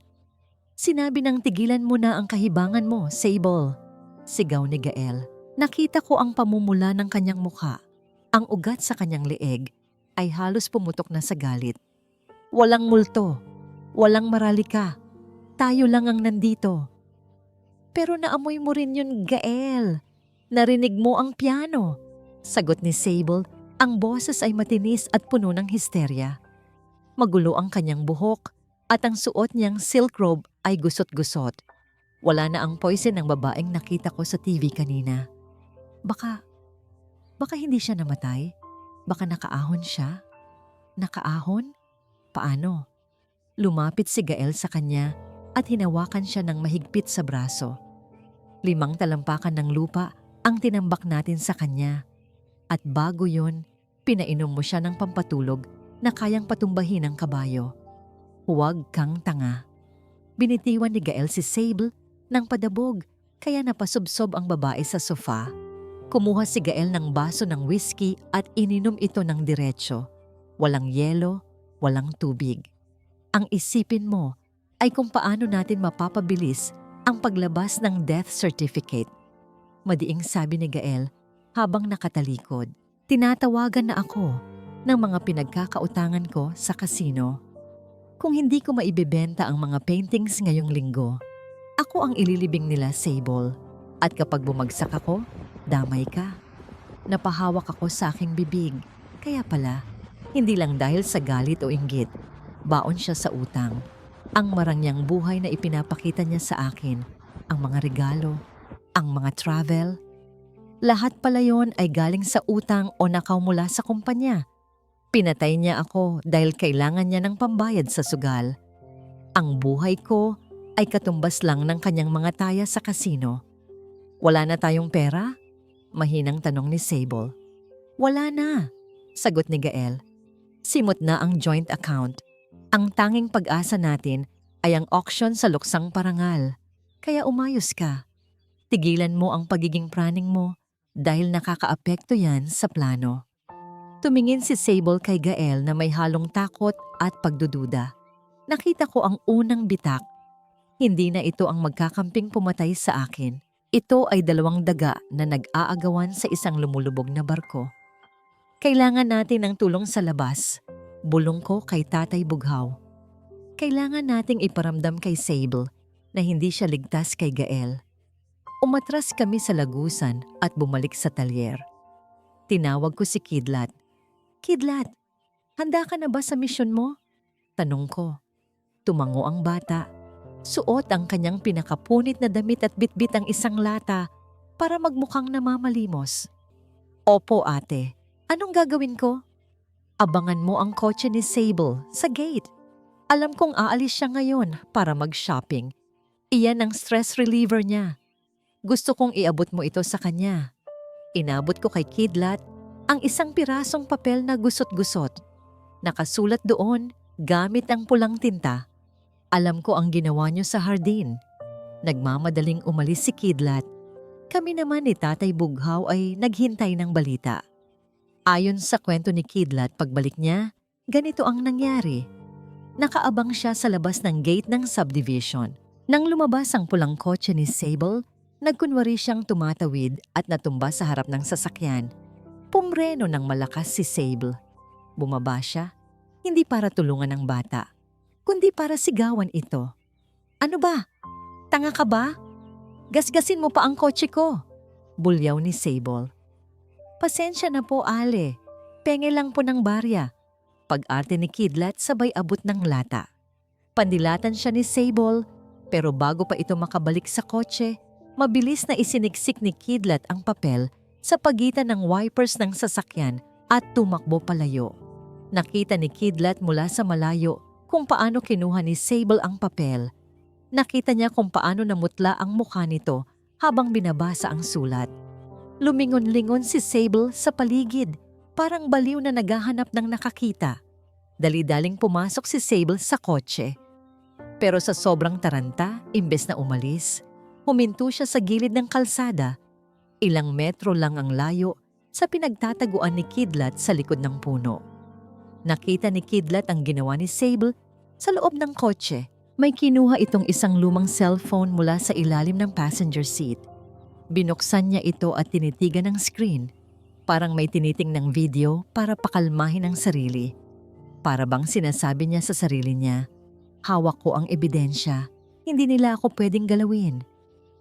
"Sinabi ng tigilan mo na ang kahibangan mo, Sable," sigaw ni Gael. Nakita ko ang pamumula ng kanyang mukha. Ang ugat sa kanyang leeg ay halos pumutok na sa galit. Walang multo, walang maralika. Tayo lang ang nandito. Pero naamoy mo rin yun, Gael. Narinig mo ang piano. Sagot ni Sable, ang boses ay matinis at puno ng histerya. Magulo ang kanyang buhok at ang suot niyang silk robe ay gusot-gusot. Wala na ang poison ng babaeng nakita ko sa TV kanina. Baka hindi siya namatay? Baka nakaahon siya? Nakaahon? Paano? Lumapit si Gael sa kanya at hinawakan siya ng mahigpit sa braso. 5 talampakan ng lupa ang tinambak natin sa kanya. At bago yun, pinainom mo siya ng pampatulog na kayang patumbahin ng kabayo. Huwag kang tanga. Binitiwan ni Gael si Sable ng padabog kaya napasubsob ang babae sa sofa. Kumuha si Gael ng baso ng whiskey at ininom ito ng diretsyo. Walang yelo, walang tubig. Ang isipin mo ay kung paano natin mapapabilis ang paglabas ng death certificate. Madiing sabi ni Gael habang nakatalikod. Tinatawagan na ako ng mga pinagkakautangan ko sa kasino. Kung hindi ko maibebenta ang mga paintings ngayong linggo, ako ang ililibing nila, Sable. At kapag bumagsak ako, damay ka. Napahawak ako sa aking bibig. Kaya pala, hindi lang dahil sa galit o inggit, baon siya sa utang. Ang marangyang buhay na ipinapakita niya sa akin, ang mga regalo, ang mga travel. Lahat pala yon ay galing sa utang o nakaw mula sa kumpanya. Pinatay niya ako dahil kailangan niya ng pambayad sa sugal. Ang buhay ko ay katumbas lang ng kanyang mga taya sa kasino. Wala na tayong pera? Mahinang tanong ni Sable. Wala na, sagot ni Gael. Simot na ang joint account. Ang tanging pag-asa natin ay ang auction sa luksang parangal. Kaya umayos ka. Tigilan mo ang pagiging praning mo dahil nakakaapekto yan sa plano. Tumingin si Sable kay Gael na may halong takot at pagdududa. Nakita ko ang unang bitak. Hindi na ito ang magkakamping pumatay sa akin. Ito ay 2 daga na nag-aagawan sa isang lumulubog na barko. Kailangan natin ng tulong sa labas. Bulong ko kay Tatay Bughaw. Kailangan nating iparamdam kay Sable na hindi siya ligtas kay Gael. Umatras kami sa lagusan at bumalik sa talyer. Tinawag ko si Kidlat. Kidlat, handa ka na ba sa misyon mo? Tanong ko. Tumango ang bata. Suot ang kanyang pinakapunit na damit at bitbit ang isang lata para magmukhang namamalimos. Opo ate, anong gagawin ko? Abangan mo ang kotse ni Sable sa gate. Alam kong aalis siya ngayon para mag-shopping. Iyan ang stress reliever niya. Gusto kong iabot mo ito sa kanya. Inabot ko kay Kidlat ang isang pirasong papel na gusot-gusot. Nakasulat doon gamit ang pulang tinta. Alam ko ang ginawa niyo sa hardin. Nagmamadaling umalis si Kidlat. Kami naman ni Tatay Bughaw ay naghintay ng balita. Ayon sa kwento ni Kidlat, pagbalik niya, ganito ang nangyari. Nakaabang siya sa labas ng gate ng subdivision. Nang lumabas ang pulang kotse ni Sable, nagkunwari siyang tumatawid at natumba sa harap ng sasakyan. Pumreno ng malakas si Sable. Bumaba siya, hindi para tulungan ang bata, kundi para sigawan ito. Ano ba? Tanga ka ba? Gasgasin mo pa ang kotse ko. Bulyaw ni Sable. Pasensya na po, Ale. Penge lang po ng barya. Pag-arte ni Kidlat sabay abot ng lata. Pandilatan siya ni Sable, pero bago pa ito makabalik sa kotse, mabilis na isiniksik ni Kidlat ang papel sa pagitan ng wipers ng sasakyan at tumakbo palayo. Nakita ni Kidlat mula sa malayo kung paano kinuha ni Sable ang papel. Nakita niya kung paano namutla ang mukha nito habang binabasa ang sulat. Lumingon-lingon si Sable sa paligid, parang baliw na naghahanap ng nakakita. Dali-daling pumasok si Sable sa kotse. Pero sa sobrang taranta, imbes na umalis, huminto siya sa gilid ng kalsada. Ilang metro lang ang layo sa pinagtataguan ni Kidlat sa likod ng puno. Nakita ni Kidlat ang ginawa ni Sable sa loob ng kotse. May kinuha itong isang lumang cellphone mula sa ilalim ng passenger seat. Binuksan niya ito at tinitigan ng screen. Parang may tinitingnang video para pakalmahin ang sarili. Para bang sinasabi niya sa sarili niya, hawak ko ang ebidensya, hindi nila ako pwedeng galawin.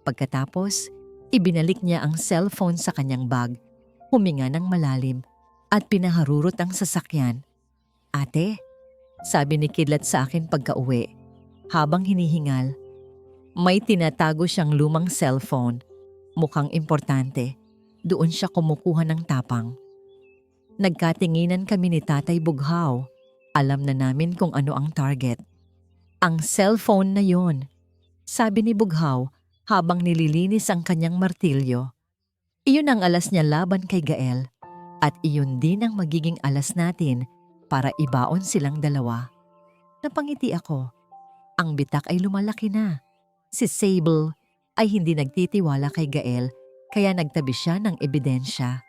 Pagkatapos, ibinalik niya ang cellphone sa kanyang bag, huminga ng malalim at pinaharurot ang sasakyan. Ate, sabi ni Kidlat sa akin pagka-uwi, habang hinihingal. May tinatago siyang lumang cellphone. Mukhang importante. Doon siya kumukuha ng tapang. Nagkatinginan kami ni Tatay Bughaw. Alam na namin kung ano ang target. Ang cellphone na yon, sabi ni Bughaw habang nililinis ang kanyang martilyo. Iyon ang alas niya laban kay Gael. At iyon din ang magiging alas natin para ibaon silang dalawa. Napangiti ako. Ang bitak ay lumalaki na. Si Sable ay hindi nagtitiwala kay Gael kaya nagtabi siya ng ebidensya.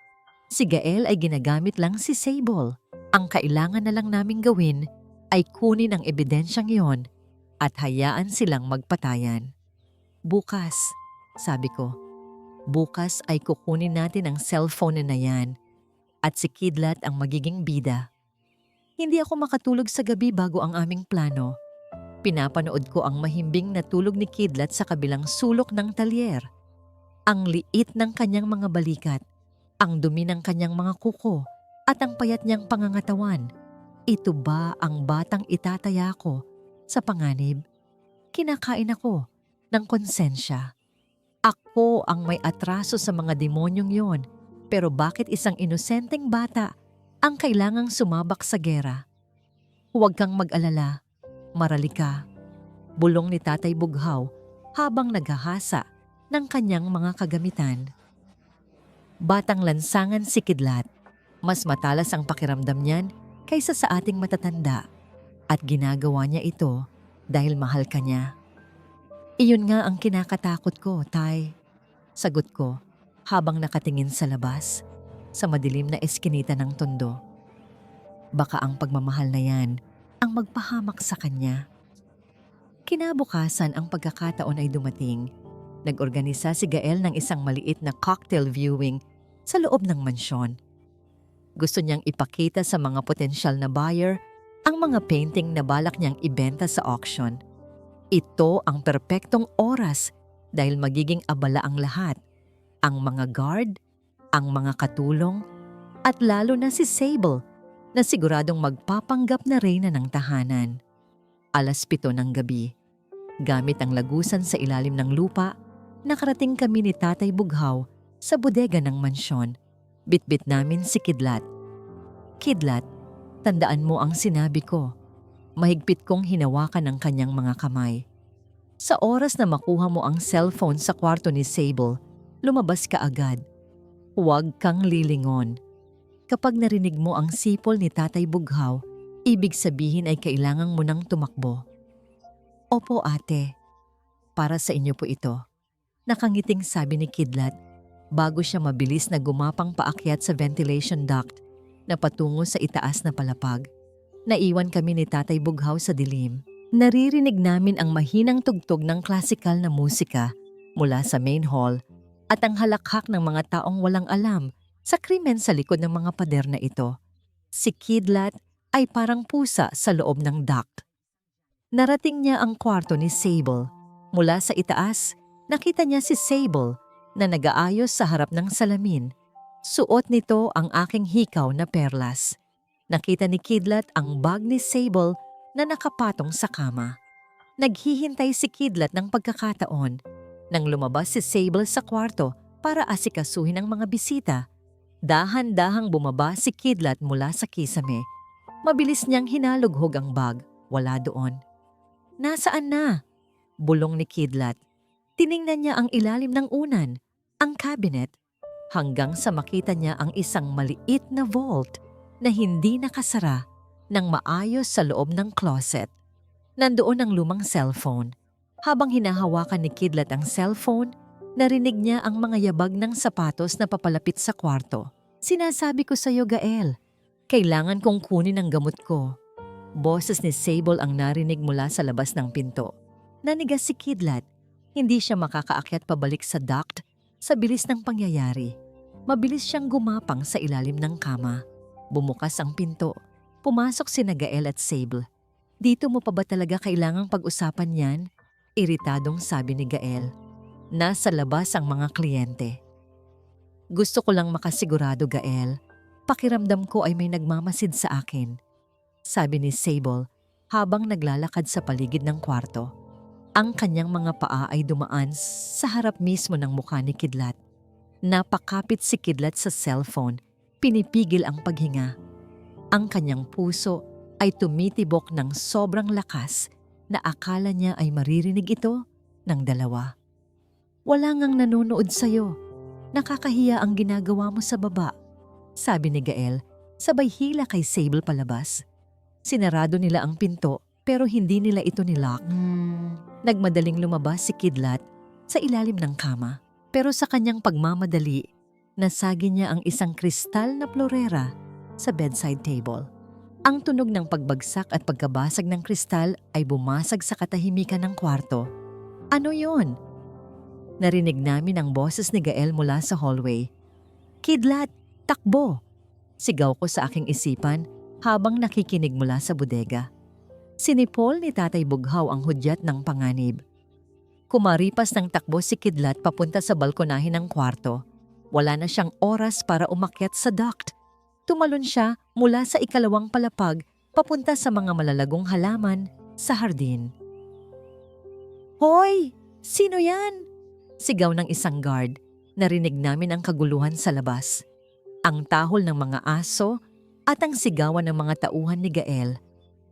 Si Gael ay ginagamit lang si Sable. Ang kailangan na lang naming gawin ay kunin ang ebidensyang iyon at hayaan silang magpatayan. Bukas, sabi ko, bukas ay kukunin natin ang cellphone na yan at si Kidlat ang magiging bida. Hindi ako makatulog sa gabi bago ang aming plano. Pinapanood ko ang mahimbing na tulog ni Kidlat sa kabilang sulok ng talyer. Ang liit ng kanyang mga balikat, ang dumi ng kanyang mga kuko at ang payat niyang pangangatawan. Ito ba ang batang itataya ko sa panganib? Kinakain ako ng konsensya. Ako ang may atraso sa mga demonyong yon, pero bakit isang inosenteng bata ang kailangang sumabak sa gera? Huwag kang mag-alala, marali ka, bulong ni Tatay Bughaw habang naghahasa ng kanyang mga kagamitan. Batang lansangan si Kidlat. Mas matalas ang pakiramdam niyan kaysa sa ating matatanda at ginagawa niya ito dahil mahal ka niya. Iyon nga ang kinakatakot ko, Tay. Sagot ko habang nakatingin sa labas, sa madilim na eskinita ng tondo. Baka ang pagmamahal na yan ang magpahamak sa kanya. Kinabukasan ang pagkakataon ay dumating. Nag-organisa si Gael ng isang maliit na cocktail viewing sa loob ng mansyon. Gusto niyang ipakita sa mga potensyal na buyer ang mga painting na balak niyang ibenta sa auction. Ito ang perpektong oras dahil magiging abala ang lahat. Ang mga guard, ang mga katulong, at lalo na si Sable na siguradong magpapanggap na reyna ng tahanan. 7:00 ng gabi. Gamit ang lagusan sa ilalim ng lupa, nakarating kami ni Tatay Bughaw sa bodega ng mansyon. Bitbit namin si Kidlat. Kidlat, tandaan mo ang sinabi ko. Mahigpit kong hinawakan ang kanyang mga kamay. Sa oras na makuha mo ang cellphone sa kwarto ni Sable, lumabas ka agad. Huwag kang lilingon. Kapag narinig mo ang sipol ni Tatay Bughaw, ibig sabihin ay kailangan mo nang tumakbo. Opo ate, para sa inyo po ito. Nakangiting sabi ni Kidlat bago siya mabilis na gumapang paakyat sa ventilation duct na patungo sa itaas na palapag. Naiwan kami ni Tatay Bughaw sa dilim. Naririnig namin ang mahinang tugtog ng klasikal na musika mula sa main hall at ang halakhak ng mga taong walang alam sa krimen sa likod ng mga pader na ito. Si Kidlat ay parang pusa sa loob ng duct. Narating niya ang kwarto ni Sable. Mula sa itaas, nakita niya si Sable na nag-aayos sa harap ng salamin. Suot nito ang aking hikaw na perlas. Nakita ni Kidlat ang bag ni Sable na nakapatong sa kama. Naghihintay si Kidlat ng pagkakataon. Nang lumabas si Sable sa kwarto para asikasuhin ang mga bisita, dahan-dahang bumaba si Kidlat mula sa kisame. Mabilis niyang hinalughog ang bag. Wala doon. Nasaan na? Bulong ni Kidlat. Tiningnan niya ang ilalim ng unan, ang cabinet, hanggang sa makita niya ang isang maliit na vault na hindi nakasara ng maayos sa loob ng closet. Nandoon ang lumang cellphone. Habang hinahawakan ni Kidlat ang cellphone, narinig niya ang mga yabag ng sapatos na papalapit sa kwarto. Sinasabi ko sa iyo, Gael, kailangan kong kunin ang gamot ko. Boses ni Sable ang narinig mula sa labas ng pinto. Nanigas si Kidlat. Hindi siya makakaakyat pabalik sa duct Sa bilis ng pangyayari, mabilis siyang gumapang sa ilalim ng kama. Bumukas ang pinto. Pumasok sina Gael at Sable. "Dito mo pa ba talaga kailangang pag-usapan yan?" Iritadong sabi ni Gael. "Nasa labas ang mga kliyente." "Gusto ko lang makasigurado, Gael. Pakiramdam ko ay may nagmamasid sa akin," sabi ni Sable habang naglalakad sa paligid ng kwarto. Ang kanyang mga paa ay dumaan sa harap mismo ng mukha ni Kidlat. Napakapit si Kidlat sa cellphone, pinipigil ang paghinga. Ang kanyang puso ay tumitibok ng sobrang lakas na akala niya ay maririnig ito ng dalawa. "Wala ngang nanonood sa'yo. Nakakahiya ang ginagawa mo sa baba," sabi ni Gael, sabay hila kay Sable palabas. Sinarado nila ang pinto pero hindi nila ito nilock. Nagmadaling lumabas si Kidlat sa ilalim ng kama, pero sa kanyang pagmamadali, nasagi niya ang isang kristal na florera sa bedside table. Ang tunog ng pagbagsak at pagkabasag ng kristal ay bumasag sa katahimikan ng kwarto. "Ano yon?" Narinig namin ang boses ni Gael mula sa hallway. "Kidlat, takbo!" Sigaw ko sa aking isipan habang nakikinig mula sa bodega. Sinipol ni Tatay Bughaw ang hudyat ng panganib. Kumaripas ng takbo si Kidlat papunta sa balkonahin ng kwarto. Wala na siyang oras para umakyat sa duct. Tumalon siya mula sa ikalawang palapag papunta sa mga malalagong halaman sa hardin. "Hoy! Sino yan?" Sigaw ng isang guard. Narinig namin ang kaguluhan sa labas. Ang tahol ng mga aso at ang sigawan ng mga tauhan ni Gael.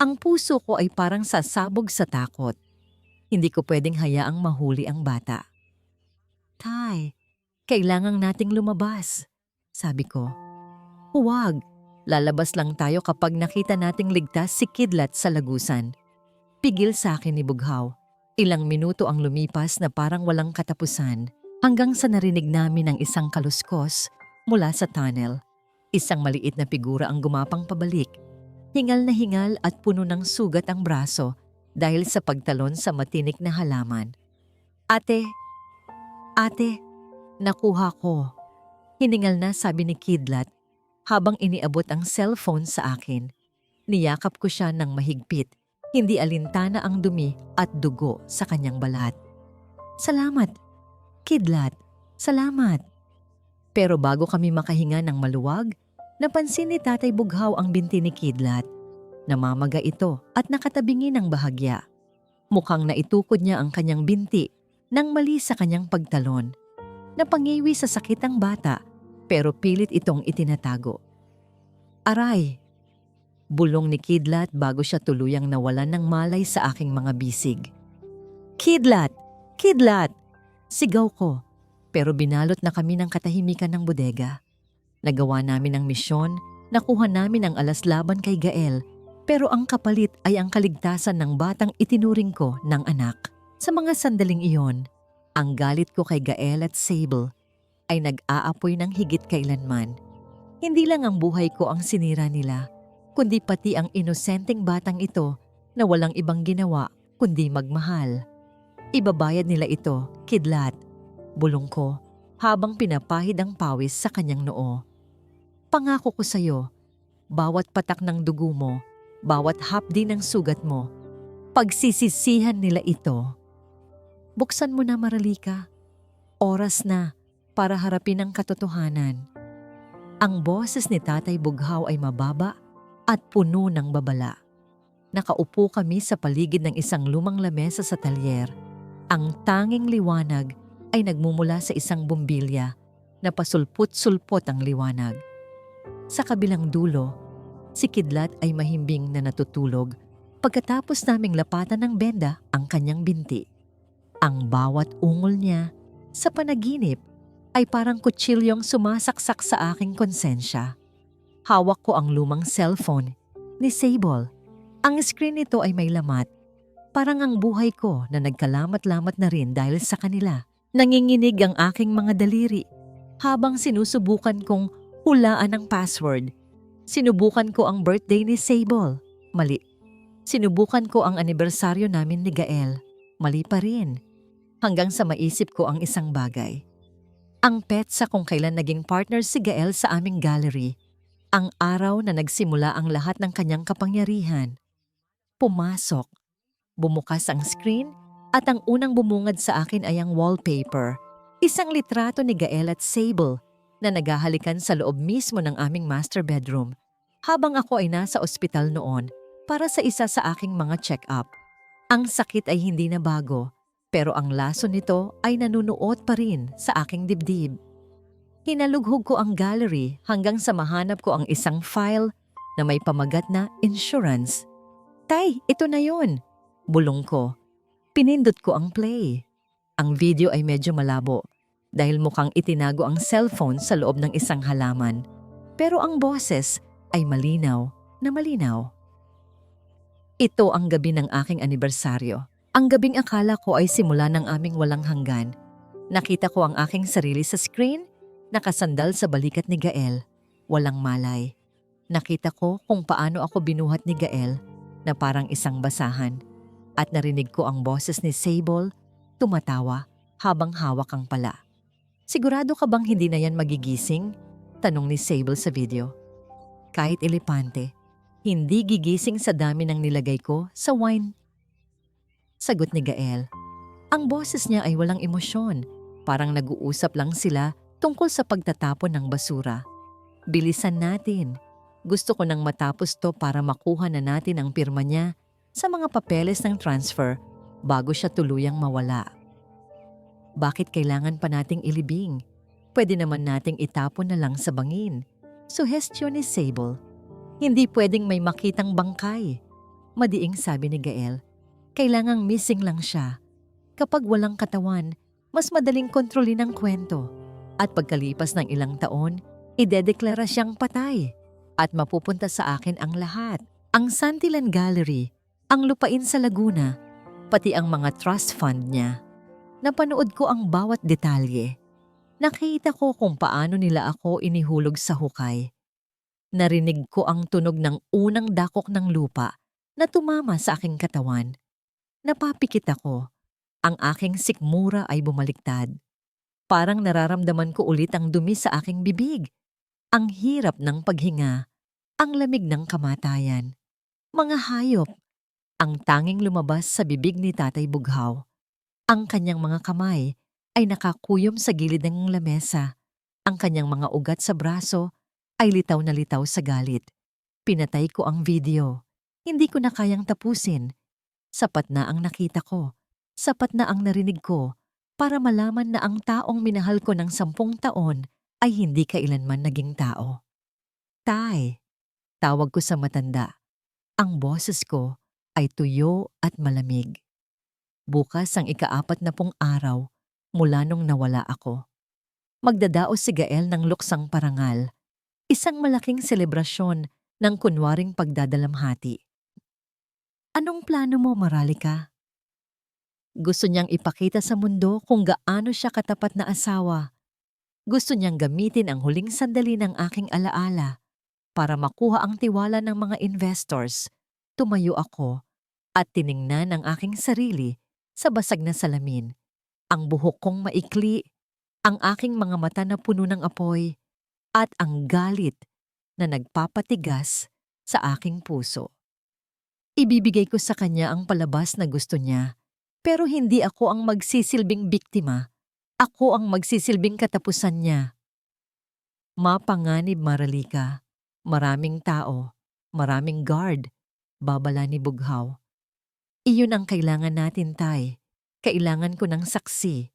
Ang puso ko ay parang sasabog sa takot. Hindi ko pwedeng hayaang mahuli ang bata. "Tay, kailangang nating lumabas," sabi ko. "Huwag, lalabas lang tayo kapag nakita nating ligtas si Kidlat sa lagusan." Pigil sa akin ni Bughaw. Ilang minuto ang lumipas na parang walang katapusan hanggang sa narinig namin ang isang kaluskos mula sa tunnel. Isang maliit na figura ang gumapang pabalik. Hingal na hingal at puno ng sugat ang braso dahil sa pagtalon sa matinik na halaman. Ate, nakuha ko." Hiningal na sabi ni Kidlat habang iniabot ang cellphone sa akin. Niyakap ko siya ng mahigpit, hindi alintana ang dumi at dugo sa kanyang balat. "Salamat, Kidlat, salamat." Pero bago kami makahinga ng maluwag, napansin ni Tatay Bughaw ang binti ni Kidlat. Namamaga ito at nakatabingi ng bahagya. Mukhang naitukod niya ang kanyang binti nang mali sa kanyang pagtalon. Napangiwi sa sakit ang bata pero pilit itong itinatago. "Aray!" Bulong ni Kidlat bago siya tuluyang nawalan ng malay sa aking mga bisig. "Kidlat! Kidlat!" Sigaw ko, pero binalot na kami ng katahimikan ng bodega. Nagawa namin ang misyon, nakuha namin ang alas laban kay Gael, pero ang kapalit ay ang kaligtasan ng batang itinuring ko ng anak. Sa mga sandaling iyon, ang galit ko kay Gael at Sable ay nag-aapoy ng higit kailanman. Hindi lang ang buhay ko ang sinira nila, kundi pati ang inosenteng batang ito na walang ibang ginawa kundi magmahal. "Ibabayad nila ito, Kidlat," bulong ko habang pinapahid ang pawis sa kanyang noo. "Pangako ko sa'yo, bawat patak ng dugo mo, bawat hapdi ng sugat mo, pagsisisihan nila ito." Buksan mo na, Maralika. Oras na para harapin ang katotohanan. Ang boses ni Tatay Bughaw ay mababa at puno ng babala. Nakaupo kami sa paligid ng isang lumang lamesa sa talyer. Ang tanging liwanag ay nagmumula sa isang bumbilya na pasulput-sulpot ang liwanag. Sa kabilang dulo, si Kidlat ay mahimbing na natutulog pagkatapos naming lapatan ng benda ang kanyang binti. Ang bawat ungol niya sa panaginip ay parang kutsilyong sumasaksak sa aking konsensya. Hawak ko ang lumang cellphone ni Sable. Ang screen nito ay may lamat. Parang ang buhay ko na nagkalamat-lamat na rin dahil sa kanila. Nanginginig ang aking mga daliri habang sinusubukan kong hulaan ang password. Sinubukan ko ang birthday ni Sable. Mali. Sinubukan ko ang anibersaryo namin ni Gael. Mali pa rin. Hanggang sa maisip ko ang isang bagay. Ang petsa kung kailan naging partner si Gael sa aming gallery. Ang araw na nagsimula ang lahat ng kanyang kapangyarihan. Pumasok, bumukas ang screen at ang unang bumungad sa akin ay ang wallpaper. Isang litrato ni Gael at Sable na naghahalikan sa loob mismo ng aming master bedroom habang ako ay nasa ospital noon para sa isa sa aking mga check-up. Ang sakit ay hindi na bago, pero ang laso nito ay nanunuot pa rin sa aking dibdib. Hinalughog ko ang gallery hanggang sa mahanap ko ang isang file na may pamagat na insurance. Tay, ito na yun. Bulong ko. Pinindot ko ang play. Ang video ay medyo malabo dahil mukhang itinago ang cellphone sa loob ng isang halaman. Pero ang boses ay malinaw na malinaw. Ito ang gabi ng aking anibersaryo. Ang gabing akala ko ay simula ng aming walang hanggan. Nakita ko ang aking sarili sa screen, nakasandal sa balikat ni Gael. Walang malay. Nakita ko kung paano ako binuhat ni Gael na parang isang basahan. At narinig ko ang boses ni Sable, tumatawa habang hawak ang pala. Sigurado ka bang hindi na yan magigising? Tanong ni Sable sa video. Kahit elepante, hindi gigising sa dami ng nilagay ko sa wine. Sagot ni Gael. Ang boses niya ay walang emosyon. Parang nag-uusap lang sila tungkol sa pagtatapon ng basura. Bilisan natin. Gusto ko nang matapos to para makuha na natin ang pirma niya sa mga papeles ng transfer bago siya tuluyang mawala. Bakit kailangan pa nating ilibing? Pwede naman nating itapon na lang sa bangin. Suhestyon ni Sable. Hindi pwedeng may makitang bangkay. Madiing sabi ni Gael. Kailangang missing lang siya. Kapag walang katawan, mas madaling kontrolin ang kwento. At pagkalipas ng ilang taon, idedeklara siyang patay. At mapupunta sa akin ang lahat. Ang Santillan Gallery, ang lupain sa Laguna, pati ang mga trust fund niya. Napanood ko ang bawat detalye. Nakita ko kung paano nila ako inihulog sa hukay. Narinig ko ang tunog ng unang dakok ng lupa na tumama sa aking katawan. Napapikit ako. Ang aking sikmura ay bumaliktad. Parang nararamdaman ko ulit ang dumi sa aking bibig. Ang hirap ng paghinga. Ang lamig ng kamatayan. Mga hayop. Ang tanging lumabas sa bibig ni Tatay Bughaw. Ang kanyang mga kamay ay nakakuyom sa gilid ng lamesa. Ang kanyang mga ugat sa braso ay litaw na litaw sa galit. Pinatay ko ang video. Hindi ko na kayang tapusin. Sapat na ang nakita ko. Sapat na ang narinig ko para malaman na ang taong minahal ko ng 10 taon ay hindi kailanman naging tao. Tay, tawag ko sa matanda. Ang boses ko ay tuyo at malamig. Bukas ang ika-40 araw mula nung nawala ako. Magdadaos si Gael ng luksang parangal. Isang malaking selebrasyon ng kunwaring pagdadalamhati. Anong plano mo, Maralika? Gusto niyang ipakita sa mundo kung gaano siya katapat na asawa. Gusto niyang gamitin ang huling sandali ng aking alaala para makuha ang tiwala ng mga investors. Tumayo ako at tiningnan ang aking sarili sa basag na salamin. Ang buhok kong maikli, ang aking mga mata na puno ng apoy, at ang galit na nagpapatigas sa aking puso. Ibibigay ko sa kanya ang palabas na gusto niya, pero hindi ako ang magsisilbing biktima. Ako ang magsisilbing katapusan niya. Mapanganib, Maralika. Maraming tao, maraming guard, babala ni Bughaw. Iyon ang kailangan natin, Tay. Kailangan ko ng saksi.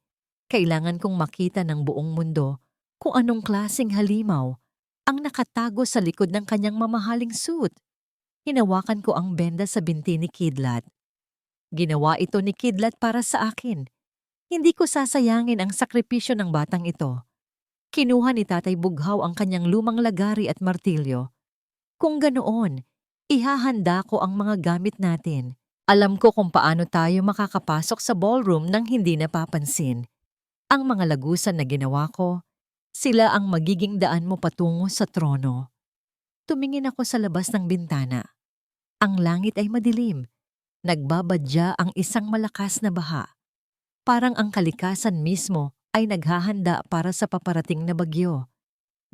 Kailangan kong makita ng buong mundo kung anong klaseng halimaw ang nakatago sa likod ng kanyang mamahaling suit. Hinawakan ko ang benda sa binti ni Kidlat. Ginawa ito ni Kidlat para sa akin. Hindi ko sasayangin ang sakripisyo ng batang ito. Kinuha ni Tatay Bughaw ang kanyang lumang lagari at martilyo. Kung ganoon, ihahanda ko ang mga gamit natin. Alam ko kung paano tayo makakapasok sa ballroom nang hindi napapansin. Ang mga lagusan na ginawa ko, sila ang magiging daan mo patungo sa trono. Tumingin ako sa labas ng bintana. Ang langit ay madilim. Nagbabadya ang isang malakas na baha. Parang ang kalikasan mismo ay naghahanda para sa paparating na bagyo.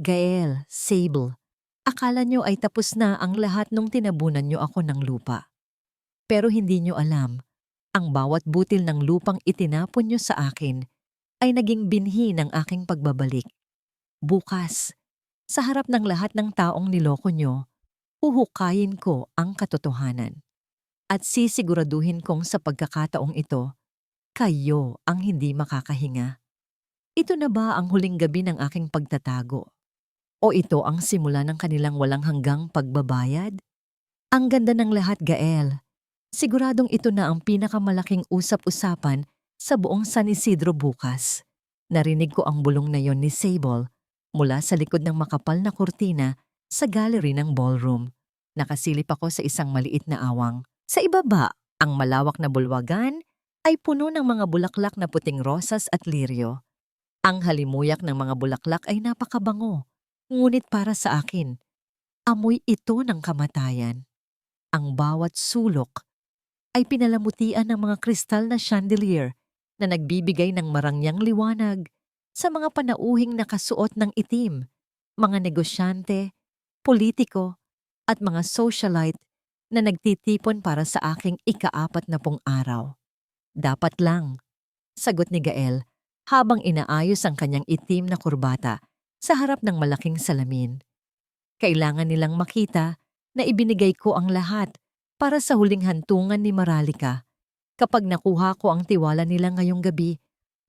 Gael, Sable, akala nyo ay tapos na ang lahat nung tinabunan nyo ako ng lupa. Pero hindi nyo alam, ang bawat butil ng lupang itinapon nyo sa akin ay naging binhi ng aking pagbabalik. Bukas, sa harap ng lahat ng taong niloko nyo, huhukayin ko ang katotohanan. At sisiguraduhin kong sa pagkakataong ito, kayo ang hindi makakahinga. Ito na ba ang huling gabi ng aking pagtatago? O ito ang simula ng kanilang walang hanggang pagbabayad? Ang ganda ng lahat, Gael. Siguradong ito na ang pinakamalaking usap-usapan sa buong San Isidro bukas. Narinig ko ang bulong na yon ni Sable mula sa likod ng makapal na kurtina sa gallery ng ballroom. Nakasilip ako sa isang maliit na awang. Sa ibaba, ang malawak na bulwagan ay puno ng mga bulaklak na puting rosas at liryo. Ang halimuyak ng mga bulaklak ay napakabango, ngunit para sa akin, amoy ito ng kamatayan. Ang bawat sulok ay pinalamutian ng mga kristal na chandelier na nagbibigay ng marangyang liwanag sa mga panauhing nakasuot ng itim, mga negosyante, politiko, at mga socialite na nagtitipon para sa aking ika-40 araw. Dapat lang, sagot ni Gael habang inaayos ang kanyang itim na kurbata sa harap ng malaking salamin. Kailangan nilang makita na ibinigay ko ang lahat para sa huling hantungan ni Maralica. Kapag nakuha ko ang tiwala nila ngayong gabi,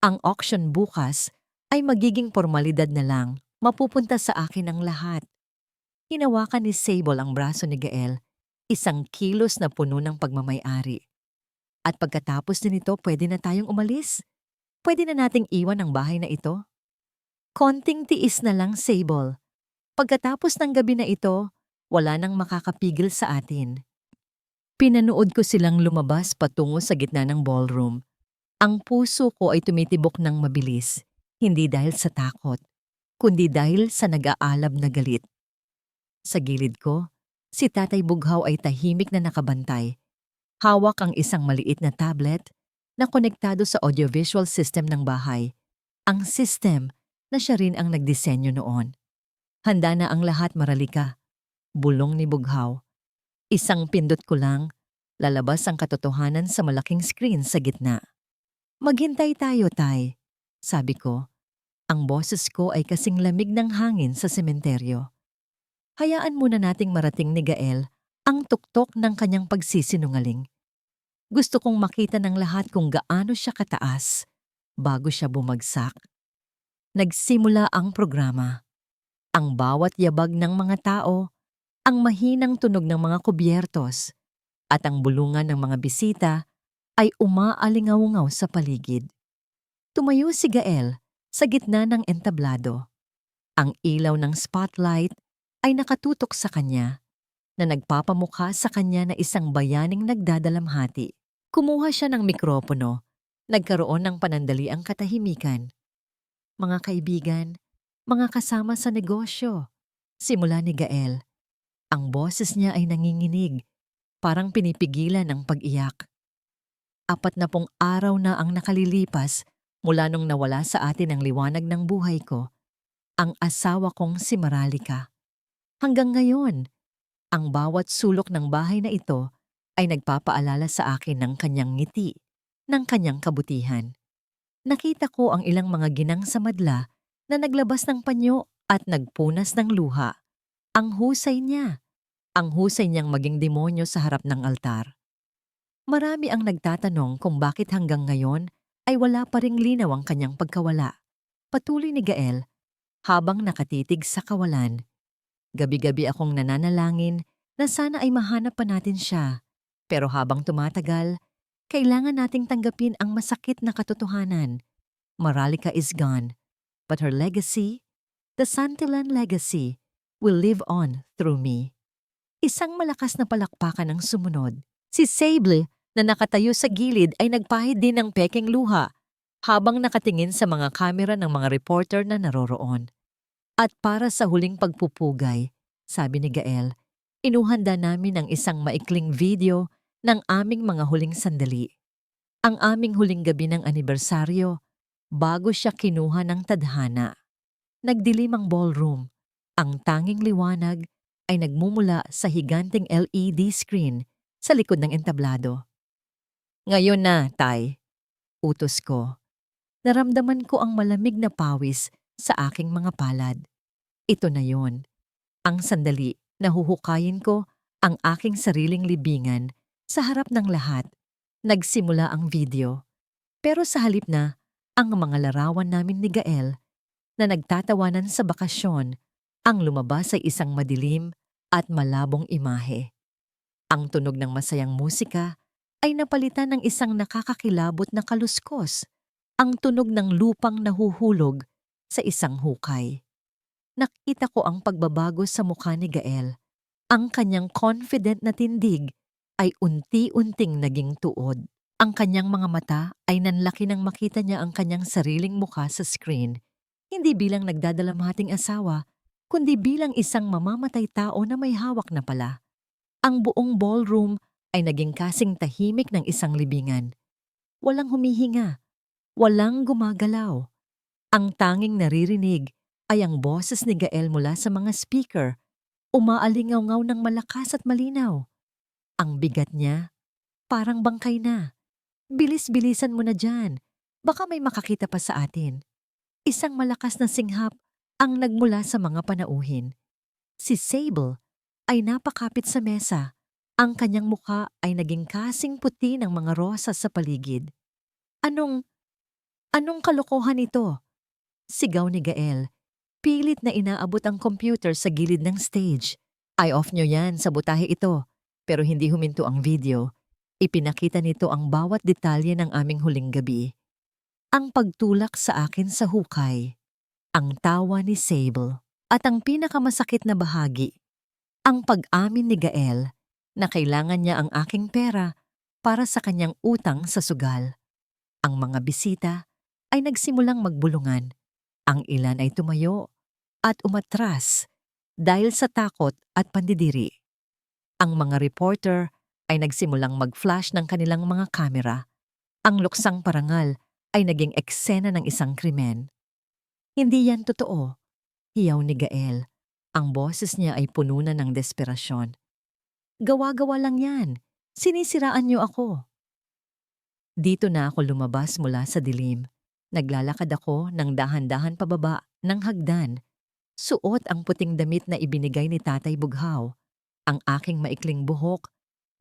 ang auction bukas ay magiging formalidad na lang. Mapupunta sa akin ang lahat. Hinawakan ni Sable ang braso ni Gael, isang kilos na puno ng pagmamay-ari. At pagkatapos din ito, pwede na tayong umalis? Pwede na nating iwan ang bahay na ito? Konting tiis na lang, Sable. Pagkatapos ng gabi na ito, wala nang makakapigil sa atin. Pinanood ko silang lumabas patungo sa gitna ng ballroom. Ang puso ko ay tumitibok ng mabilis, hindi dahil sa takot, kundi dahil sa nag-aalab na galit. Sa gilid ko, si Tatay Bughaw ay tahimik na nakabantay. Hawak ang isang maliit na tablet na konektado sa audiovisual system ng bahay. Ang system na siya rin ang nagdisenyo noon. Handa na ang lahat, Maralica. Bulong ni Bughaw. Isang pindot ko lang, lalabas ang katotohanan sa malaking screen sa gitna. Maghintay tayo, Tay, sabi ko. Ang boses ko ay kasing lamig ng hangin sa sementeryo. Hayaan muna nating marating ni Gael ang tuktok ng kanyang pagsisinungaling. Gusto kong makita ng lahat kung gaano siya kataas bago siya bumagsak. Nagsimula ang programa. Ang bawat yabag ng mga tao, ang mahinang tunog ng mga kubyertos, at ang bulungan ng mga bisita ay umaalingaw-ngaw sa paligid. Tumayo si Gael sa gitna ng entablado. Ang ilaw ng spotlight ay nakatutok sa kanya, na nagpapamukha sa kanya na isang bayaning nagdadalamhati. Kumuha siya ng mikropono, nagkaroon ng panandaliang katahimikan. Mga kaibigan, mga kasama sa negosyo, simula ni Gael. Ang boses niya ay nanginginig, parang pinipigilan ang pag-iyak. 40 araw na ang nakalilipas mula nung nawala sa atin ang liwanag ng buhay ko, ang asawa kong si Maralica. Hanggang ngayon, ang bawat sulok ng bahay na ito ay nagpapaalala sa akin ng kanyang ngiti, ng kanyang kabutihan. Nakita ko ang ilang mga ginang sa madla na naglabas ng panyo at nagpunas ng luha. Ang husay niya. Ang husay niyang maging demonyo sa harap ng altar. Marami ang nagtatanong kung bakit hanggang ngayon ay wala pa ring linaw ang kanyang pagkawala. Patuloy ni Gael habang nakatitig sa kawalan. Gabi-gabi akong nananalangin na sana ay mahanap pa natin siya. Pero habang tumatagal, kailangan nating tanggapin ang masakit na katotohanan. Maralica is gone, but her legacy, the Santillan legacy, will live on through me. Isang malakas na palakpakan ang sumunod. Si Sable na nakatayo sa gilid ay nagpahid din ng pekeng luha habang nakatingin sa mga kamera ng mga reporter na naroroon. At para sa huling pagpupugay, sabi ni Gael, inuhanda namin ang isang maikling video ng aming mga huling sandali. Ang aming huling gabi ng anibersaryo, bago siya kinuha ng tadhana. Nagdilim ang ballroom. Ang tanging liwanag ay nagmumula sa higanteng LED screen sa likod ng entablado. Ngayon na, Tay, utos ko. Naramdaman ko ang malamig na pawis sa aking mga palad. Ito na yon. Ang sandali na huhukayin ko ang aking sariling libingan sa harap ng lahat. Nagsimula ang video. Pero sa halip na, ang mga larawan namin ni Gael na nagtatawanan sa bakasyon, ang lumabas ay isang madilim at malabong imahe. Ang tunog ng masayang musika ay napalitan ng isang nakakakilabot na kaluskos, ang tunog ng lupang nahuhulog sa isang hukay. Nakita ko ang pagbabago sa mukha ni Gael. Ang kanyang confident na tindig ay unti-unting naging tuod. Ang kanyang mga mata ay nanlaki nang makita niya ang kanyang sariling mukha sa screen, hindi bilang nagdadalamahating asawa, kundi bilang isang mamamatay tao na may hawak na pala. Ang buong ballroom ay naging kasing tahimik ng isang libingan. Walang humihinga, walang gumagalaw. Ang tanging naririnig ay ang boses ni Gael mula sa mga speaker, umaalingaw-ngaw ng malakas at malinaw. Ang bigat niya, parang bangkay na. Bilis-bilisan mo na dyan, baka may makakita pa sa atin. Isang malakas na singhap ang nagmula sa mga panauhin. Si Sable ay napakapit sa mesa. Ang kanyang mukha ay naging kasing puti ng mga rosas sa paligid. Anong kalokohan ito? Sigaw ni Gael. Pilit na inaabot ang computer sa gilid ng stage. Ay off nyo yan, sabotahe ito. Pero hindi huminto ang video. Ipinakita nito ang bawat detalye ng aming huling gabi. Ang pagtulak sa akin sa hukay, ang tawa ni Sable, at ang pinakamasakit na bahagi, ang pag-amin ni Gael na kailangan niya ang aking pera para sa kanyang utang sa sugal. Ang mga bisita ay nagsimulang magbulungan. Ang ilan ay tumayo at umatras dahil sa takot at pandidiri. Ang mga reporter ay nagsimulang mag-flash ng kanilang mga kamera. Ang luksang parangal ay naging eksena ng isang krimen. Hindi yan totoo, hiyaw ni Gael. Ang boses niya ay puno na ng desperasyon. Gawa-gawa lang yan. Sinisiraan niyo ako. Dito na ako lumabas mula sa dilim. Naglalakad ako ng dahan-dahan pababa ng hagdan. Suot ang puting damit na ibinigay ni Tatay Bughaw. Ang aking maikling buhok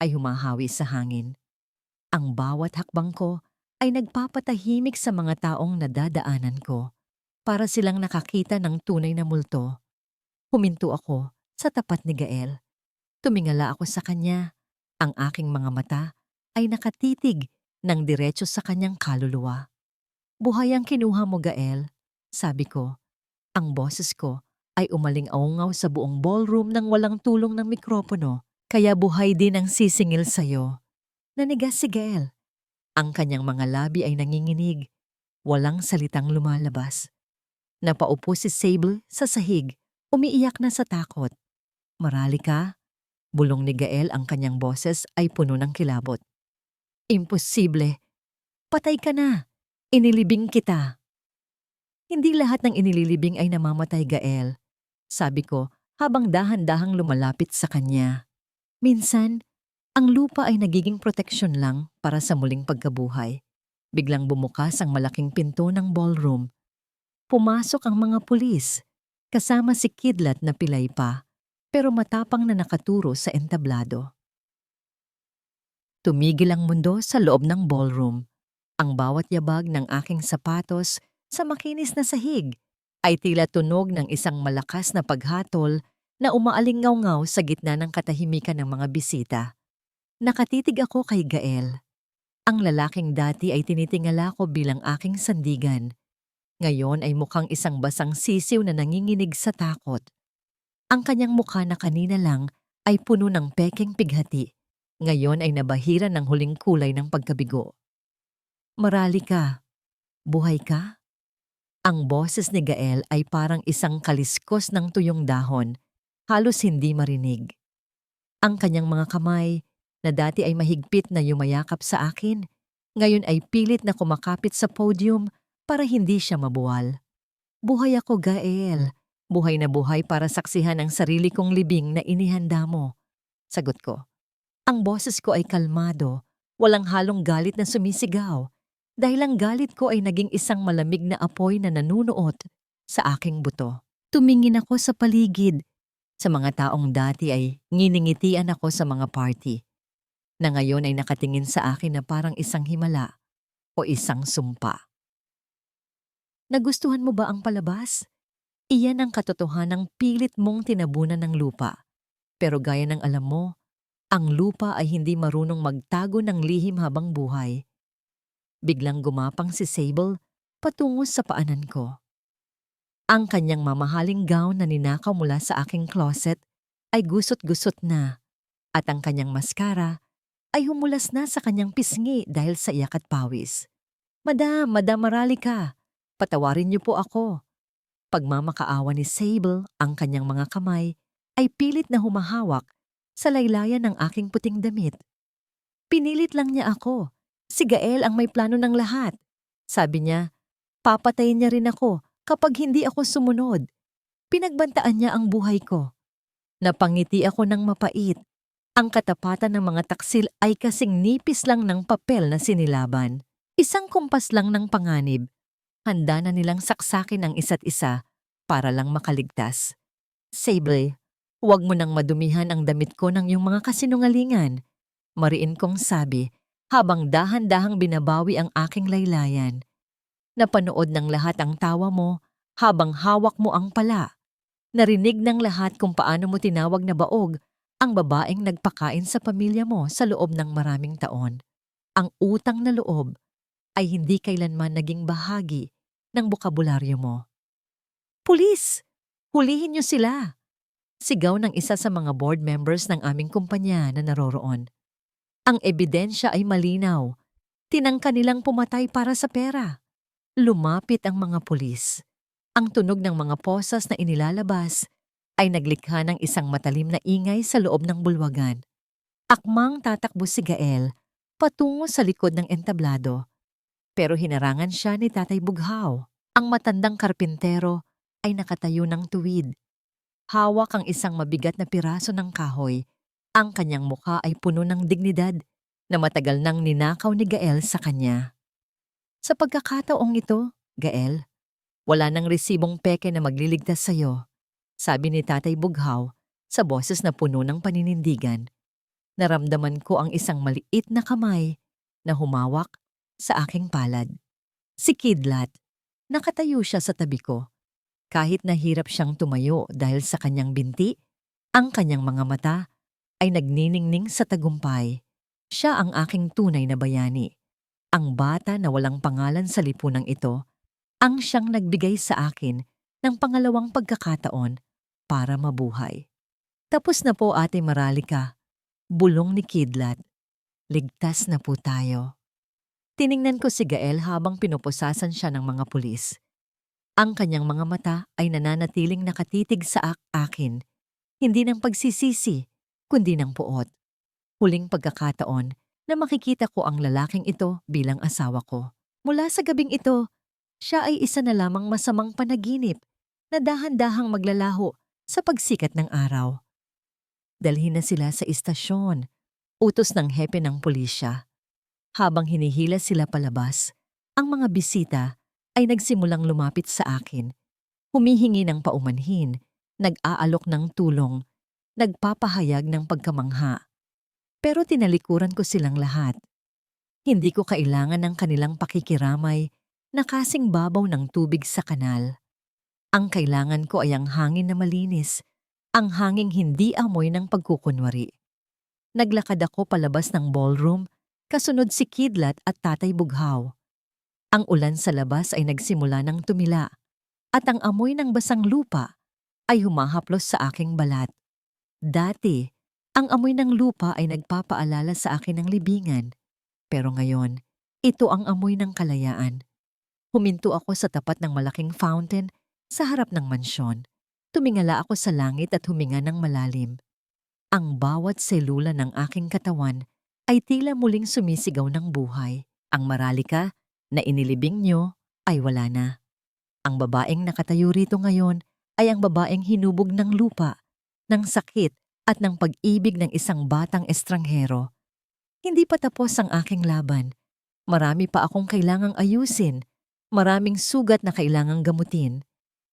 ay humahawi sa hangin. Ang bawat hakbang ko ay nagpapatahimik sa mga taong nadadaanan ko para silang nakakita ng tunay na multo. Huminto ako sa tapat ni Gael. Tumingala ako sa kanya. Ang aking mga mata ay nakatitig ng diretso sa kanyang kaluluwa. Buhay ang kinuha mo, Gael, sabi ko. Ang boses ko ay umaling-aungaw sa buong ballroom nang walang tulong ng mikropono. Kaya buhay din ang sisingil sa'yo. Nanigas si Gael. Ang kanyang mga labi ay nanginginig. Walang salitang lumalabas. Napaupo si Sable sa sahig, umiiyak na sa takot. Marali ka? Bulong ni Gael, ang kanyang boses ay puno ng kilabot. Imposible. Patay ka na. Inilibing kita. Hindi lahat ng inililibing ay namamatay, Gael. Sabi ko habang dahan-dahang lumalapit sa kanya. Minsan, ang lupa ay nagiging proteksyon lang para sa muling pagkabuhay. Biglang bumukas ang malaking pinto ng ballroom. Pumasok ang mga pulis, kasama si Kidlat na pilay pa, pero matapang na nakaturo sa entablado. Tumigil ang mundo sa loob ng ballroom. Ang bawat yabag ng aking sapatos sa makinis na sahig ay tila tunog ng isang malakas na paghatol na umaalingaw-ngaw sa gitna ng katahimikan ng mga bisita. Nakatitig ako kay Gael. Ang lalaking dati ay tinitingala ko bilang aking sandigan. Ngayon ay mukhang isang basang sisiw na nanginginig sa takot. Ang kanyang mukha na kanina lang ay puno ng pekeng pighati. Ngayon ay nabahira ng huling kulay ng pagkabigo. Marali ka. Buhay ka? Ang boses ni Gael ay parang isang kaliskos ng tuyong dahon, halos hindi marinig. Ang kanyang mga kamay, na dati ay mahigpit na yumayakap sa akin, ngayon ay pilit na kumakapit sa podium para hindi siya mabuwal. Buhay ako, Gael. Buhay na buhay para saksihan ang sarili kong libing na inihanda mo. Sagot ko. Ang boses ko ay kalmado, walang halong galit na sumisigaw, dahil ang galit ko ay naging isang malamig na apoy na nanunuot sa aking buto. Tumingin ako sa paligid. Sa mga taong dati ay nginingitian ako sa mga party, na ngayon ay nakatingin sa akin na parang isang himala o isang sumpa. Nagustuhan mo ba ang palabas? Iyan ang katotohanang pilit mong tinabunan ng lupa. Pero gaya ng alam mo, ang lupa ay hindi marunong magtago ng lihim habang buhay. Biglang gumapang si Sable patungo sa paanan ko. Ang kanyang mamahaling gown na ninakaw mula sa aking closet ay gusot-gusot na at ang kanyang mascara ay humulas na sa kanyang pisngi dahil sa iyak at pawis. Madam Maralica, patawarin niyo po ako. Pagmamakaawa ni Sable, ang kanyang mga kamay ay pilit na humahawak sa laylayan ng aking puting damit. Pinilit lang niya ako. Si Gael ang may plano ng lahat. Sabi niya, papatayin niya rin ako kapag hindi ako sumunod. Pinagbantaan niya ang buhay ko. Napangiti ako ng mapait. Ang katapatan ng mga taksil ay kasing nipis lang ng papel na sinilaban. Isang kumpas lang ng panganib. Handa na nilang saksakin ang isa't isa para lang makaligtas. Sable, huwag mo nang madumihan ang damit ko ng iyong mga kasinungalingan. Mariin kong sabi habang dahan-dahang binabawi ang aking laylayan. Napanood ng lahat ang tawa mo habang hawak mo ang pala. Narinig ng lahat kung paano mo tinawag na baog ang babaeng nagpakain sa pamilya mo sa loob ng maraming taon. Ang utang na loob ay hindi kailanman naging bahagi ng bokabularyo mo. Pulis! Hulihin niyo sila! Sigaw ng isa sa mga board members ng aming kumpanya na naroroon. Ang ebidensya ay malinaw. Tinangka nilang pumatay para sa pera. Lumapit ang mga pulis. Ang tunog ng mga posas na inilalabas ay naglikha ng isang matalim na ingay sa loob ng bulwagan. Akmang tatakbo si Gael patungo sa likod ng entablado. Pero hinarangan siya ni Tatay Bughaw. Ang matandang karpintero ay nakatayo ng tuwid. Hawak ang isang mabigat na piraso ng kahoy. Ang kanyang mukha ay puno ng dignidad na matagal nang ninakaw ni Gael sa kanya. Sa pagkakataong ito, Gael, wala nang resibong peke na magliligtas sa'yo, sabi ni Tatay Bughaw sa boses na puno ng paninindigan. Naramdaman ko ang isang maliit na kamay na humawak sa aking palad. Si Kidlat, nakatayo siya sa tabi ko. Kahit nahirap siyang tumayo dahil sa kanyang binti, ang kanyang mga mata ay nagniningning sa tagumpay. Siya ang aking tunay na bayani. Ang bata na walang pangalan sa lipunang ito, ang siyang nagbigay sa akin ng pangalawang pagkakataon para mabuhay. Tapos na po, Ate Maralica. Bulong ni Kidlat. Ligtas na po tayo. Tiningnan ko si Gael habang pinupusasan siya ng mga pulis. Ang kanyang mga mata ay nananatiling nakatitig sa akin, hindi ng pagsisisi, kundi ng puot. Huling pagkakataon na makikita ko ang lalaking ito bilang asawa ko. Mula sa gabing ito, siya ay isa na lamang masamang panaginip na dahan-dahang maglalaho sa pagsikat ng araw. Dalhin na sila sa istasyon, utos ng hepe ng pulisya. Habang hinihila sila palabas, ang mga bisita ay nagsimulang lumapit sa akin. Humihingi ng paumanhin, nag-aalok ng tulong, nagpapahayag ng pagkamangha. Pero tinalikuran ko silang lahat. Hindi ko kailangan ng kanilang pakikiramay na kasing babaw ng tubig sa kanal. Ang kailangan ko ay ang hangin na malinis, ang hanging hindi amoy ng pagkukunwari. Naglakad ako palabas ng ballroom, kasunod si Kidlat at Tatay Bughaw. Ang ulan sa labas ay nagsimula ng tumila at ang amoy ng basang lupa ay humahaplos sa aking balat. Dati, ang amoy ng lupa ay nagpapaalala sa akin ng libingan. Pero ngayon, ito ang amoy ng kalayaan. Huminto ako sa tapat ng malaking fountain sa harap ng mansyon. Tumingala ako sa langit at huminga ng malalim. Ang bawat selula ng aking katawan ay tila muling sumisigaw ng buhay. Ang Maralica na inilibing nyo ay wala na. Ang babaeng nakatayo rito ngayon ay ang babaeng hinubog ng lupa, ng sakit at ng pag-ibig ng isang batang estranghero. Hindi pa tapos ang aking laban. Marami pa akong kailangang ayusin, maraming sugat na kailangang gamutin.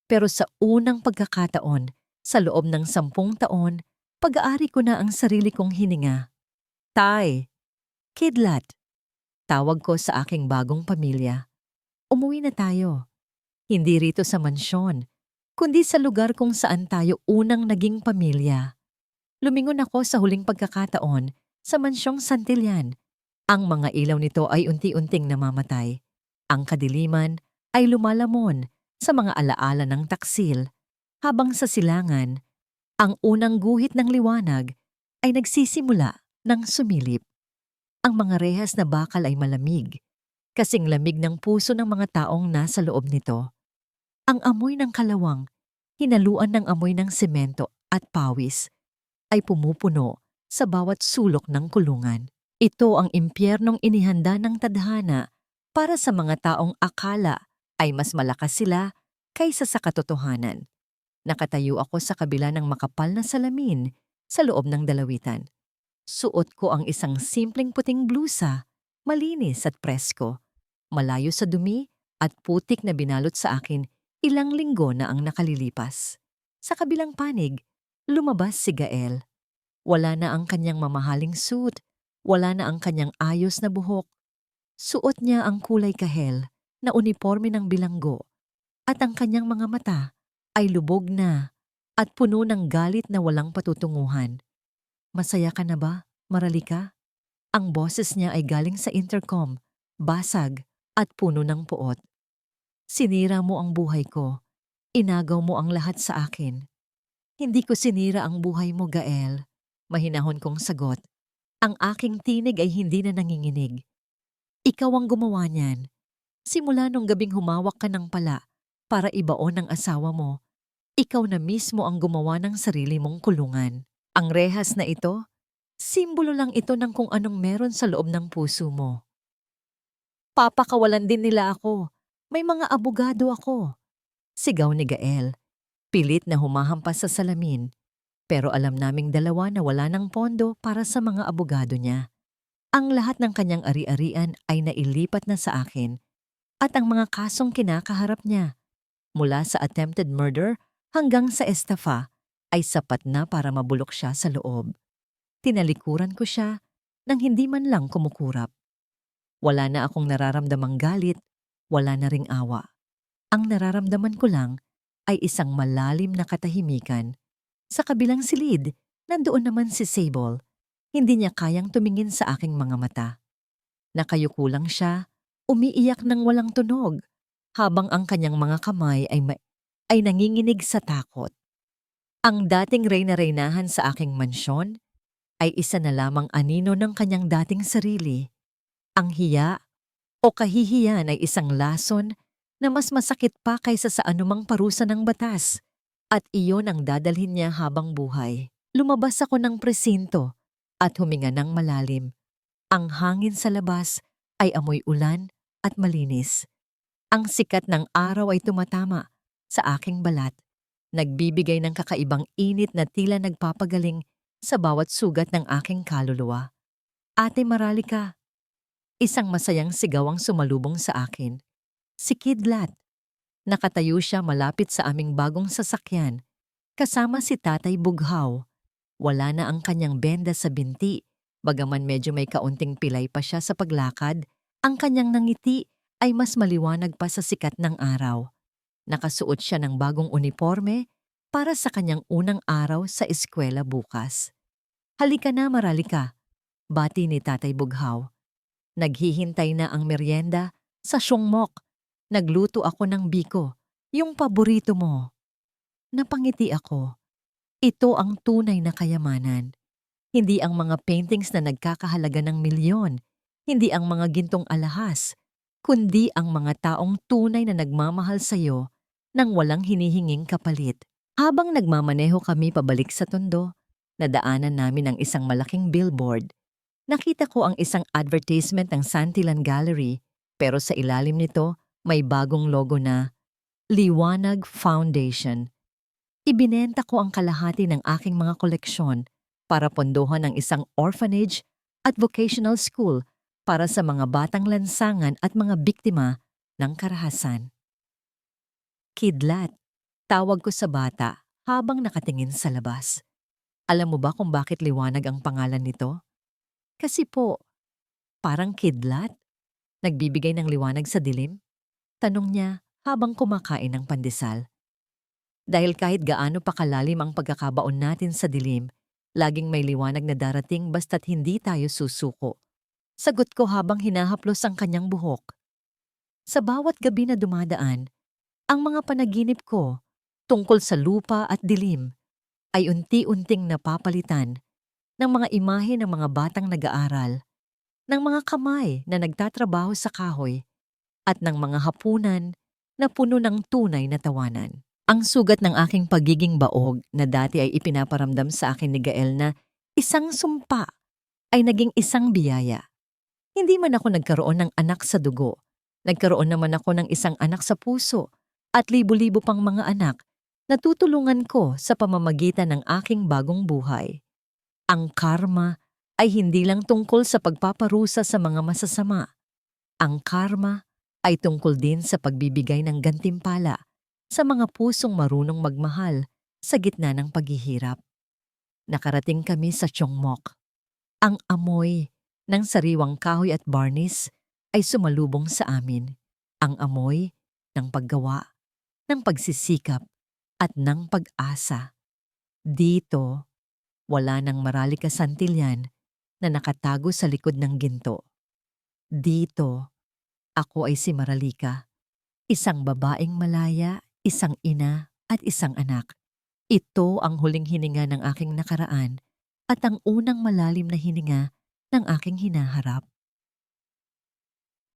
Pero sa unang pagkakataon, sa loob ng 10 taon, pag-aari ko na ang sarili kong hininga. Tay, kidlat, tawag ko sa aking bagong pamilya. Umuwi na tayo. Hindi rito sa mansyon, kundi sa lugar kung saan tayo unang naging pamilya. Lumingon ako sa huling pagkakataon sa mansyong Santillan. Ang mga ilaw nito ay unti-unting namamatay. Ang kadiliman ay lumalamon sa mga alaala ng taksil, habang sa silangan, ang unang guhit ng liwanag ay nagsisimula ng sumilip. Ang mga rehas na bakal ay malamig, kasing lamig ng puso ng mga taong nasa loob nito. Ang amoy ng kalawang, hinaluan ng amoy ng semento at pawis, ay pumupuno sa bawat sulok ng kulungan. Ito ang impyernong inihanda ng tadhana para sa mga taong akala ay mas malakas sila kaysa sa katotohanan. Nakatayo ako sa kabila ng makapal na salamin sa loob ng dalawitan. Suot ko ang isang simpleng puting blusa, malinis at presko, malayo sa dumi at putik na binalot sa akin ilang linggo na ang nakalilipas. Sa kabilang panig, lumabas si Gael. Wala na ang kanyang mamahaling suit, wala na ang kanyang ayos na buhok. Suot niya ang kulay kahel na uniporme ng bilanggo at ang kanyang mga mata ay lubog na at puno ng galit na walang patutunguhan. Masaya ka na ba, Maralika? Ang boses niya ay galing sa intercom, basag at puno ng puot. Sinira mo ang buhay ko. Inagaw mo ang lahat sa akin. Hindi ko sinira ang buhay mo, Gael. Mahinahon kong sagot. Ang aking tinig ay hindi na nanginginig. Ikaw ang gumawa niyan. Simula nung gabing humawak ka ng pala para ibaon ang asawa mo, ikaw na mismo ang gumawa ng sarili mong kulungan. Ang rehas na ito, simbolo lang ito ng kung anong meron sa loob ng puso mo. Papakawalan din nila ako. May mga abogado ako. Sigaw ni Gael. Pilit na humahampas sa salamin. Pero alam naming dalawa na wala ng pondo para sa mga abogado niya. Ang lahat ng kanyang ari-arian ay nailipat na sa akin at ang mga kasong kinakaharap niya, mula sa attempted murder hanggang sa estafa, ay sapat na para mabulok siya sa loob. Tinalikuran ko siya nang hindi man lang kumukurap. Wala na akong nararamdamang galit, wala na ring awa. Ang nararamdaman ko lang ay isang malalim na katahimikan. Sa kabilang silid, nandoon naman si Sable. Hindi niya kayang tumingin sa aking mga mata. Nakayuko lang siya, umiiyak ng walang tunog, habang ang kanyang mga kamay ay nanginginig sa takot. Ang dating reyna-reynahan sa aking mansyon ay isa na lamang anino ng kanyang dating sarili. Ang hiya o kahihiyan ay isang lason na mas masakit pa kaysa sa anumang parusa ng batas, at iyon ang dadalhin niya habang buhay. Lumabas ako ng presinto at huminga ng malalim. Ang hangin sa labas ay amoy ulan at malinis. Ang sikat ng araw ay tumatama sa aking balat, nagbibigay ng kakaibang init na tila nagpapagaling sa bawat sugat ng aking kaluluwa. Ate Maralika, isang masayang sigaw ang sumalubong sa akin. Si Kidlat. Nakatayo siya malapit sa aming bagong sasakyan, kasama si Tatay Bughaw. Wala na ang kanyang benda sa binti, bagaman medyo may kaunting pilay pa siya sa paglakad, ang kanyang nangiti ay mas maliwanag pa sa sikat ng araw. Nakasuot siya ng bagong uniforme para sa kanyang unang araw sa eskwela bukas. Halika na, Maralika, bati ni Tatay Bughaw. Naghihintay na ang merienda sa Syongmok. Nagluto ako ng biko, yung paborito mo. Napangiti ako. Ito ang tunay na kayamanan. Hindi ang mga paintings na nagkakahalaga ng milyon, hindi ang mga gintong alahas, kundi ang mga taong tunay na nagmamahal sa iyo nang walang hinihinging kapalit. Habang nagmamaneho kami pabalik sa Tondo, nadaanan namin ang isang malaking billboard. Nakita ko ang isang advertisement ng Santillan Gallery, pero sa ilalim nito May bagong logo na Liwanag Foundation. Ibinenta ko ang kalahati ng aking mga koleksyon para pondohan ang isang orphanage at vocational school para sa mga batang lansangan at mga biktima ng karahasan. Kidlat, tawag ko sa bata habang nakatingin sa labas. Alam mo ba kung bakit Liwanag ang pangalan nito? Kasi po, parang kidlat, nagbibigay ng liwanag sa dilim? Tanong niya habang kumakain ng pandesal. Dahil kahit gaano pa kalalim ang pagkakabaon natin sa dilim, laging may liwanag na darating basta't hindi tayo susuko. Sagot ko habang hinahaplos ang kanyang buhok. Sa bawat gabi na dumadaan, ang mga panaginip ko tungkol sa lupa at dilim ay unti-unting napapalitan ng mga imahe ng mga batang nag-aaral, ng mga kamay na nagtatrabaho sa kahoy, at ng mga hapunan na puno ng tunay na tawanan. Ang sugat ng aking pagiging baog na dati ay ipinaparamdam sa akin ni Gael na isang sumpa ay naging isang biyaya. Hindi man ako nagkaroon ng anak sa dugo, nagkaroon naman ako ng isang anak sa puso at libo-libo pang mga anak na tutulungan ko sa pamamagitan ng aking bagong buhay. Ang karma ay hindi lang tungkol sa pagpaparusa sa mga masasama. Ang karma ay tungkol din sa pagbibigay ng gantimpala sa mga pusong marunong magmahal sa gitna ng paghihirap. Nakarating kami sa Chongmok. Ang amoy ng sariwang kahoy at barnis ay sumalubong sa amin. Ang amoy ng paggawa, ng pagsisikap at ng pag-asa. Dito, wala nang maralikasantilyan na nakatago sa likod ng ginto. Dito, ako ay si Maralika, isang babaeng malaya, isang ina at isang anak. Ito ang huling hininga ng aking nakaraan at ang unang malalim na hininga ng aking hinaharap.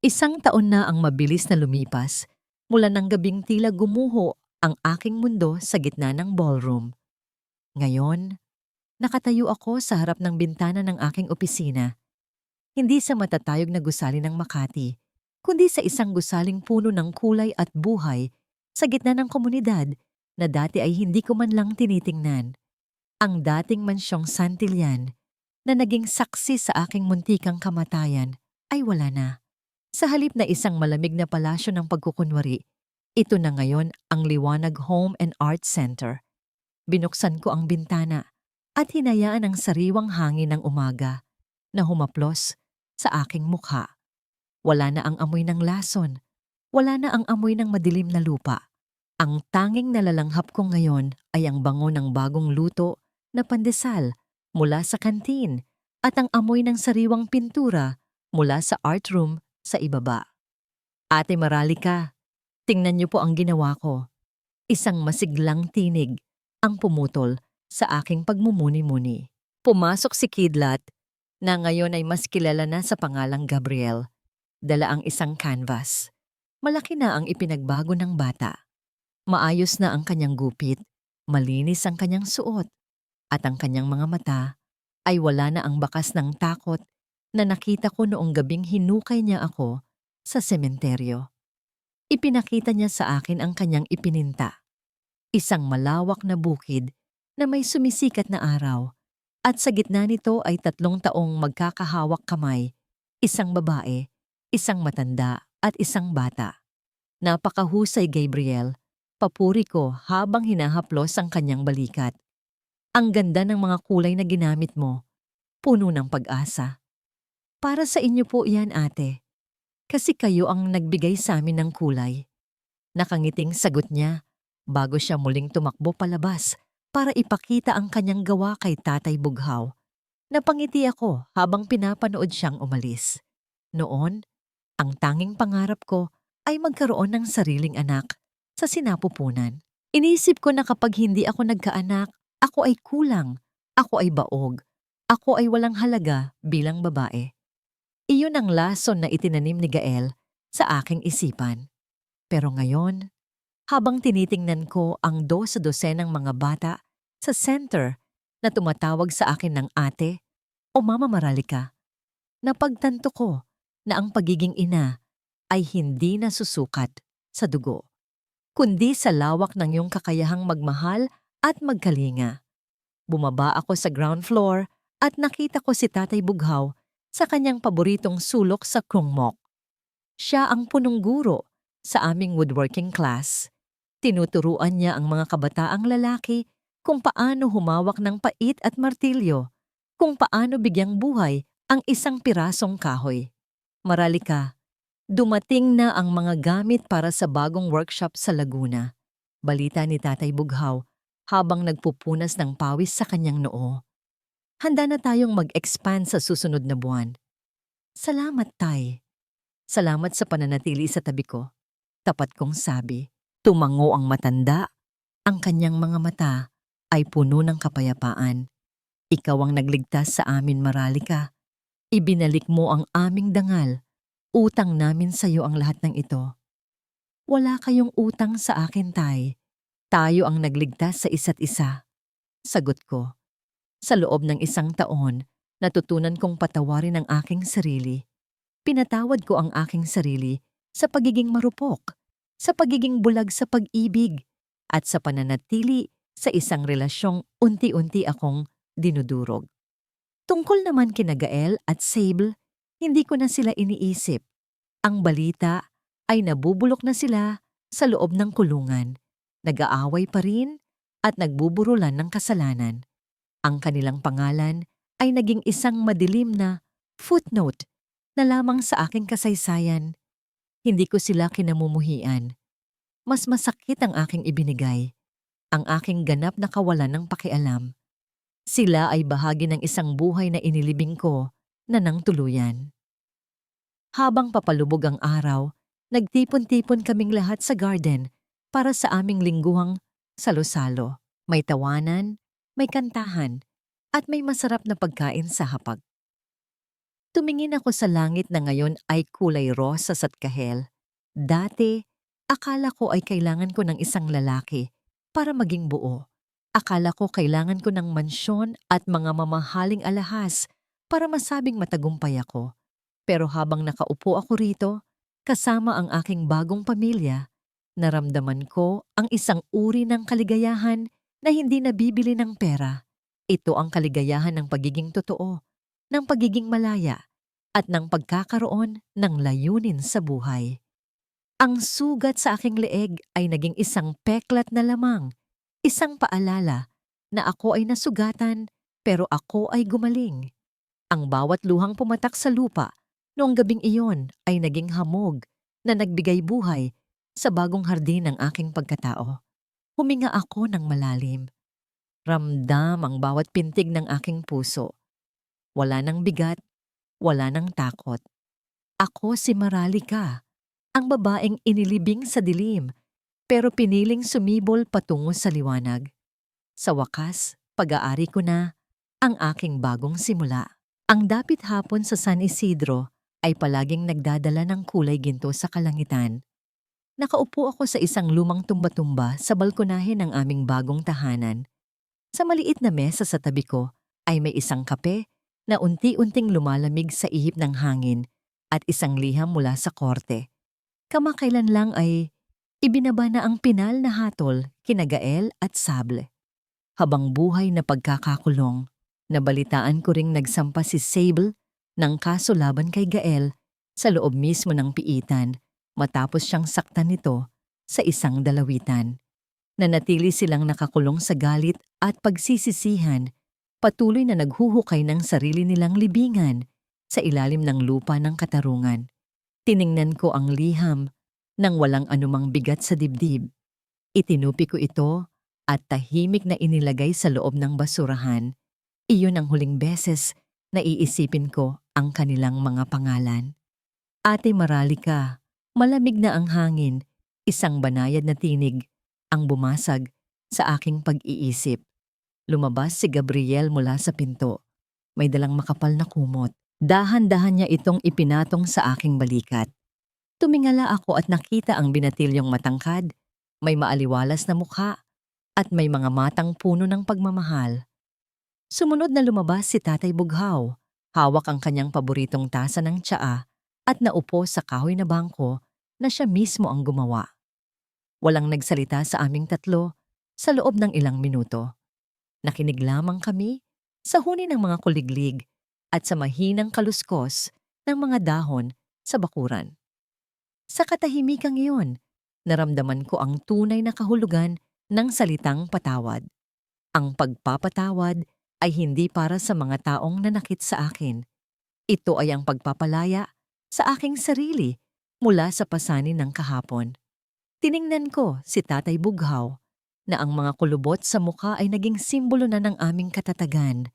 Isang taon na ang mabilis na lumipas mula ng gabing tila gumuho ang aking mundo sa gitna ng ballroom. Ngayon, nakatayo ako sa harap ng bintana ng aking opisina. Hindi sa matatayog na gusali ng Makati, kundi sa isang gusaling puno ng kulay at buhay sa gitna ng komunidad na dati ay hindi ko man lang tinitingnan. Ang dating mansyong Santillan na naging saksi sa aking muntikang kamatayan ay wala na. Sa halip na isang malamig na palasyo ng pagkukunwari, ito na ngayon ang Liwanag Home and Art Center. Binuksan ko ang bintana at hinayaan ang sariwang hangin ng umaga na humaplos sa aking mukha. Wala na ang amoy ng lason, wala na ang amoy ng madilim na lupa. Ang tanging nalalanghap ko ngayon ay ang bango ng bagong luto na pandesal mula sa kantin at ang amoy ng sariwang pintura mula sa art room sa ibaba. Ate Maralika, tingnan niyo po ang ginawa ko. Isang masiglang tinig ang pumutol sa aking pagmumuni-muni. Pumasok si Kidlat na ngayon ay mas kilala na sa pangalang Gabriel. Dala ang isang canvas. Malaki na ang ipinagbago ng bata. Maayos na ang kanyang gupit, malinis ang kanyang suot, at ang kanyang mga mata ay wala na ang bakas ng takot na nakita ko noong gabing hinukay niya ako sa sementeryo. Ipinakita niya sa akin ang kanyang ipininta. Isang malawak na bukid na may sumisikat na araw at sa gitna nito ay 3 taong magkakahawak kamay, isang babae, isang matanda at isang bata. Napakahusay, Gabriel. Papuri ko habang hinahaplos ang kanyang balikat. Ang ganda ng mga kulay na ginamit mo. Puno ng pag-asa. Para sa inyo po yan, ate. Kasi kayo ang nagbigay sa amin ng kulay. Nakangiting sagot niya bago siya muling tumakbo palabas para ipakita ang kanyang gawa kay Tatay Bughaw. Napangiti ako habang pinapanood siyang umalis. Noon, ang tanging pangarap ko ay magkaroon ng sariling anak sa sinapupunan. Inisip ko na kapag hindi ako nagkaanak, ako ay kulang, ako ay baog, ako ay walang halaga bilang babae. Iyon ang lason na itinanim ni Gael sa aking isipan. Pero ngayon, habang tinitingnan ko ang 12 ng mga bata sa center na tumatawag sa akin ng ate o Mama Maralika, napagtanto ko na ang pagiging ina ay hindi nasusukat sa dugo, kundi sa lawak ng iyong kakayahang magmahal at magkalinga. Bumaba ako sa ground floor at nakita ko si Tatay Bughaw sa kanyang paboritong sulok sa Krungmok. Siya ang punong guro sa aming woodworking class. Tinuturuan niya ang mga kabataang lalaki kung paano humawak ng pait at martilyo, kung paano bigyang buhay ang isang pirasong kahoy. Maralika, dumating na ang mga gamit para sa bagong workshop sa Laguna. Balita ni Tatay Bughaw habang nagpupunas ng pawis sa kanyang noo. Handa na tayong mag-expand sa susunod na buwan. Salamat, Tay. Salamat sa pananatili sa tabi ko. Tapat kong sabi. Tumango ang matanda. Ang kanyang mga mata ay puno ng kapayapaan. Ikaw ang nagligtas sa amin, Maralika. Ibinalik mo ang aming dangal. Utang namin sa iyo ang lahat ng ito. Wala kayong utang sa akin, Tay. Tayo ang nagligtas sa isa't isa. Sagot ko. Sa loob ng 1 taon, natutunan kong patawarin ang aking sarili. Pinatawad ko ang aking sarili sa pagiging marupok, sa pagiging bulag sa pag-ibig, at sa pananatili sa isang relasyong unti-unti akong dinudurog. Tungkol naman kina Gael at Sable, hindi ko na sila iniisip. Ang balita ay nabubulok na sila sa loob ng kulungan, nag-aaway pa rin at nagbuburulan ng kasalanan. Ang kanilang pangalan ay naging isang madilim na footnote na lamang sa aking kasaysayan. Hindi ko sila kinamumuhian. Mas masakit ang aking ibinigay, ang aking ganap na kawalan ng pakialam. Sila ay bahagi ng isang buhay na inilibing ko na nang tuluyan. Habang papalubog ang araw, nagtipon-tipon kaming lahat sa garden para sa aming lingguhang salo-salo. May tawanan, may kantahan, at may masarap na pagkain sa hapag. Tumingin ako sa langit na ngayon ay kulay rosas at kahel. Dati, akala ko ay kailangan ko ng isang lalaki para maging buo. Akala ko kailangan ko ng mansyon at mga mamahaling alahas para masabing matagumpay ako. Pero habang nakaupo ako rito, kasama ang aking bagong pamilya, naramdaman ko ang isang uri ng kaligayahan na hindi nabibili ng pera. Ito ang kaligayahan ng pagiging totoo, ng pagiging malaya, at ng pagkakaroon ng layunin sa buhay. Ang sugat sa aking leeg ay naging isang peklat na lamang, isang paalala na ako ay nasugatan pero ako ay gumaling. Ang bawat luhang pumatak sa lupa noong gabing iyon ay naging hamog na nagbigay buhay sa bagong hardin ng aking pagkatao. Huminga ako ng malalim. Ramdam ang bawat pintig ng aking puso. Wala nang bigat, wala nang takot. Ako si Maralika, ang babaeng inilibing sa dilim, pero piniling sumibol patungo sa liwanag. Sa wakas, pag-aari ko na ang aking bagong simula. Ang dapit hapon sa San Isidro ay palaging nagdadala ng kulay ginto sa kalangitan. Nakaupo ako sa isang lumang tumba-tumba sa balkonahe ng aming bagong tahanan. Sa maliit na mesa sa tabi ko ay may isang kape na unti-unting lumalamig sa ihip ng hangin at isang liham mula sa korte. Kamakailan lang ay ibinaba na ang pinal na hatol kina Gael at Sable. Habang buhay na pagkakakulong, nabalitaan ko ring nagsampa si Sable ng kaso laban kay Gael sa loob mismo ng piitan matapos siyang saktan nito sa isang dalawitan. Nanatili silang nakakulong sa galit at pagsisisihan, patuloy na naghuhukay ng sarili nilang libingan sa ilalim ng lupa ng katarungan. Tiningnan ko ang liham nang walang anumang bigat sa dibdib. Itinupi ko ito at tahimik na inilagay sa loob ng basurahan. Iyon ang huling beses na iisipin ko ang kanilang mga pangalan. Ate Maralika, malamig na ang hangin, isang banayad na tinig ang bumasag sa aking pag-iisip. Lumabas si Gabriel mula sa pinto. May dalang makapal na kumot. Dahan-dahan niya itong ipinatong sa aking balikat. Tumingala ako at nakita ang binatilyong matangkad, may maaliwalas na mukha, at may mga matang puno ng pagmamahal. Sumunod na lumabas si Tatay Bughaw. Hawak ang kanyang paboritong tasa ng tsaa at naupo sa kahoy na bangko na siya mismo ang gumawa. Walang nagsalita sa aming tatlo sa loob ng ilang minuto. Nakinig lamang kami sa huni ng mga kuliglig at sa mahinang kaluskos ng mga dahon sa bakuran. Sa katahimikang iyon, naramdaman ko ang tunay na kahulugan ng salitang patawad. Ang pagpapatawad ay hindi para sa mga taong nanakit sa akin. Ito ay ang pagpapalaya sa aking sarili mula sa pasanin ng kahapon. Tiningnan ko si Tatay Bughaw na ang mga kulubot sa mukha ay naging simbolo na ng aming katatagan.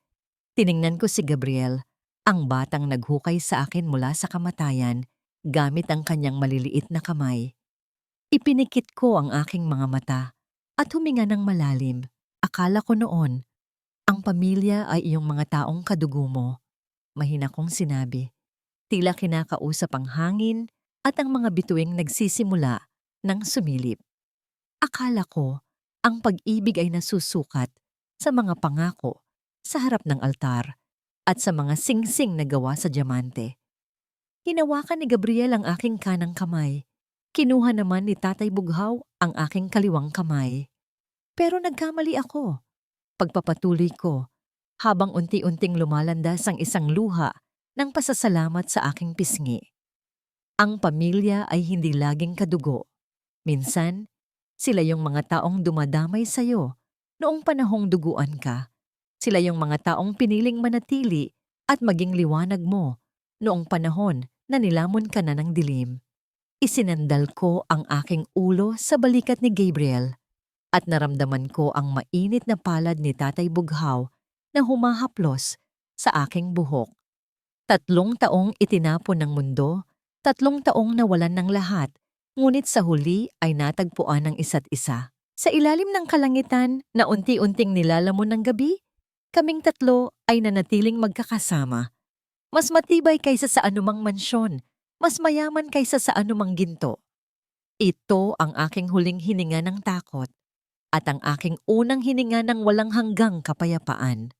Tiningnan ko si Gabriel, ang batang naghukay sa akin mula sa kamatayan gamit ang kanyang maliliit na kamay. Ipinikit ko ang aking mga mata at huminga ng malalim. Akala ko noon, ang pamilya ay iyong mga taong kadugo mo. Mahina kong sinabi. Tila kinakausap ang hangin at ang mga bituing nagsisimula ng sumilip. Akala ko, ang pag-ibig ay nasusukat sa mga pangako sa harap ng altar at sa mga singsing na gawa sa diamante. Hinawakan ni Gabriel ang aking kanang kamay. Kinuha naman ni Tatay Bughaw ang aking kaliwang kamay. Pero nagkamali ako. Pagpapatuloy ko, habang unti-unting lumalandas ang isang luha ng pasasalamat sa aking pisngi. Ang pamilya ay hindi laging kadugo. Minsan, sila yung mga taong dumadamay sa'yo noong panahong duguan ka. Sila yung mga taong piniling manatili at maging liwanag mo noong panahon na nilamon ka na ng dilim. Isinandal ko ang aking ulo sa balikat ni Gabriel at naramdaman ko ang mainit na palad ni Tatay Bughaw na humahaplos sa aking buhok. 3 taong itinapon ng mundo, 3 taong nawalan ng lahat, ngunit sa huli ay natagpuan ng isa't isa. Sa ilalim ng kalangitan na unti-unting nilalamon ng gabi, kaming 3 ay nanatiling magkakasama. Mas matibay kaysa sa anumang mansyon, mas mayaman kaysa sa anumang ginto. Ito ang aking huling hininga ng takot at ang aking unang hininga ng walang hanggang kapayapaan.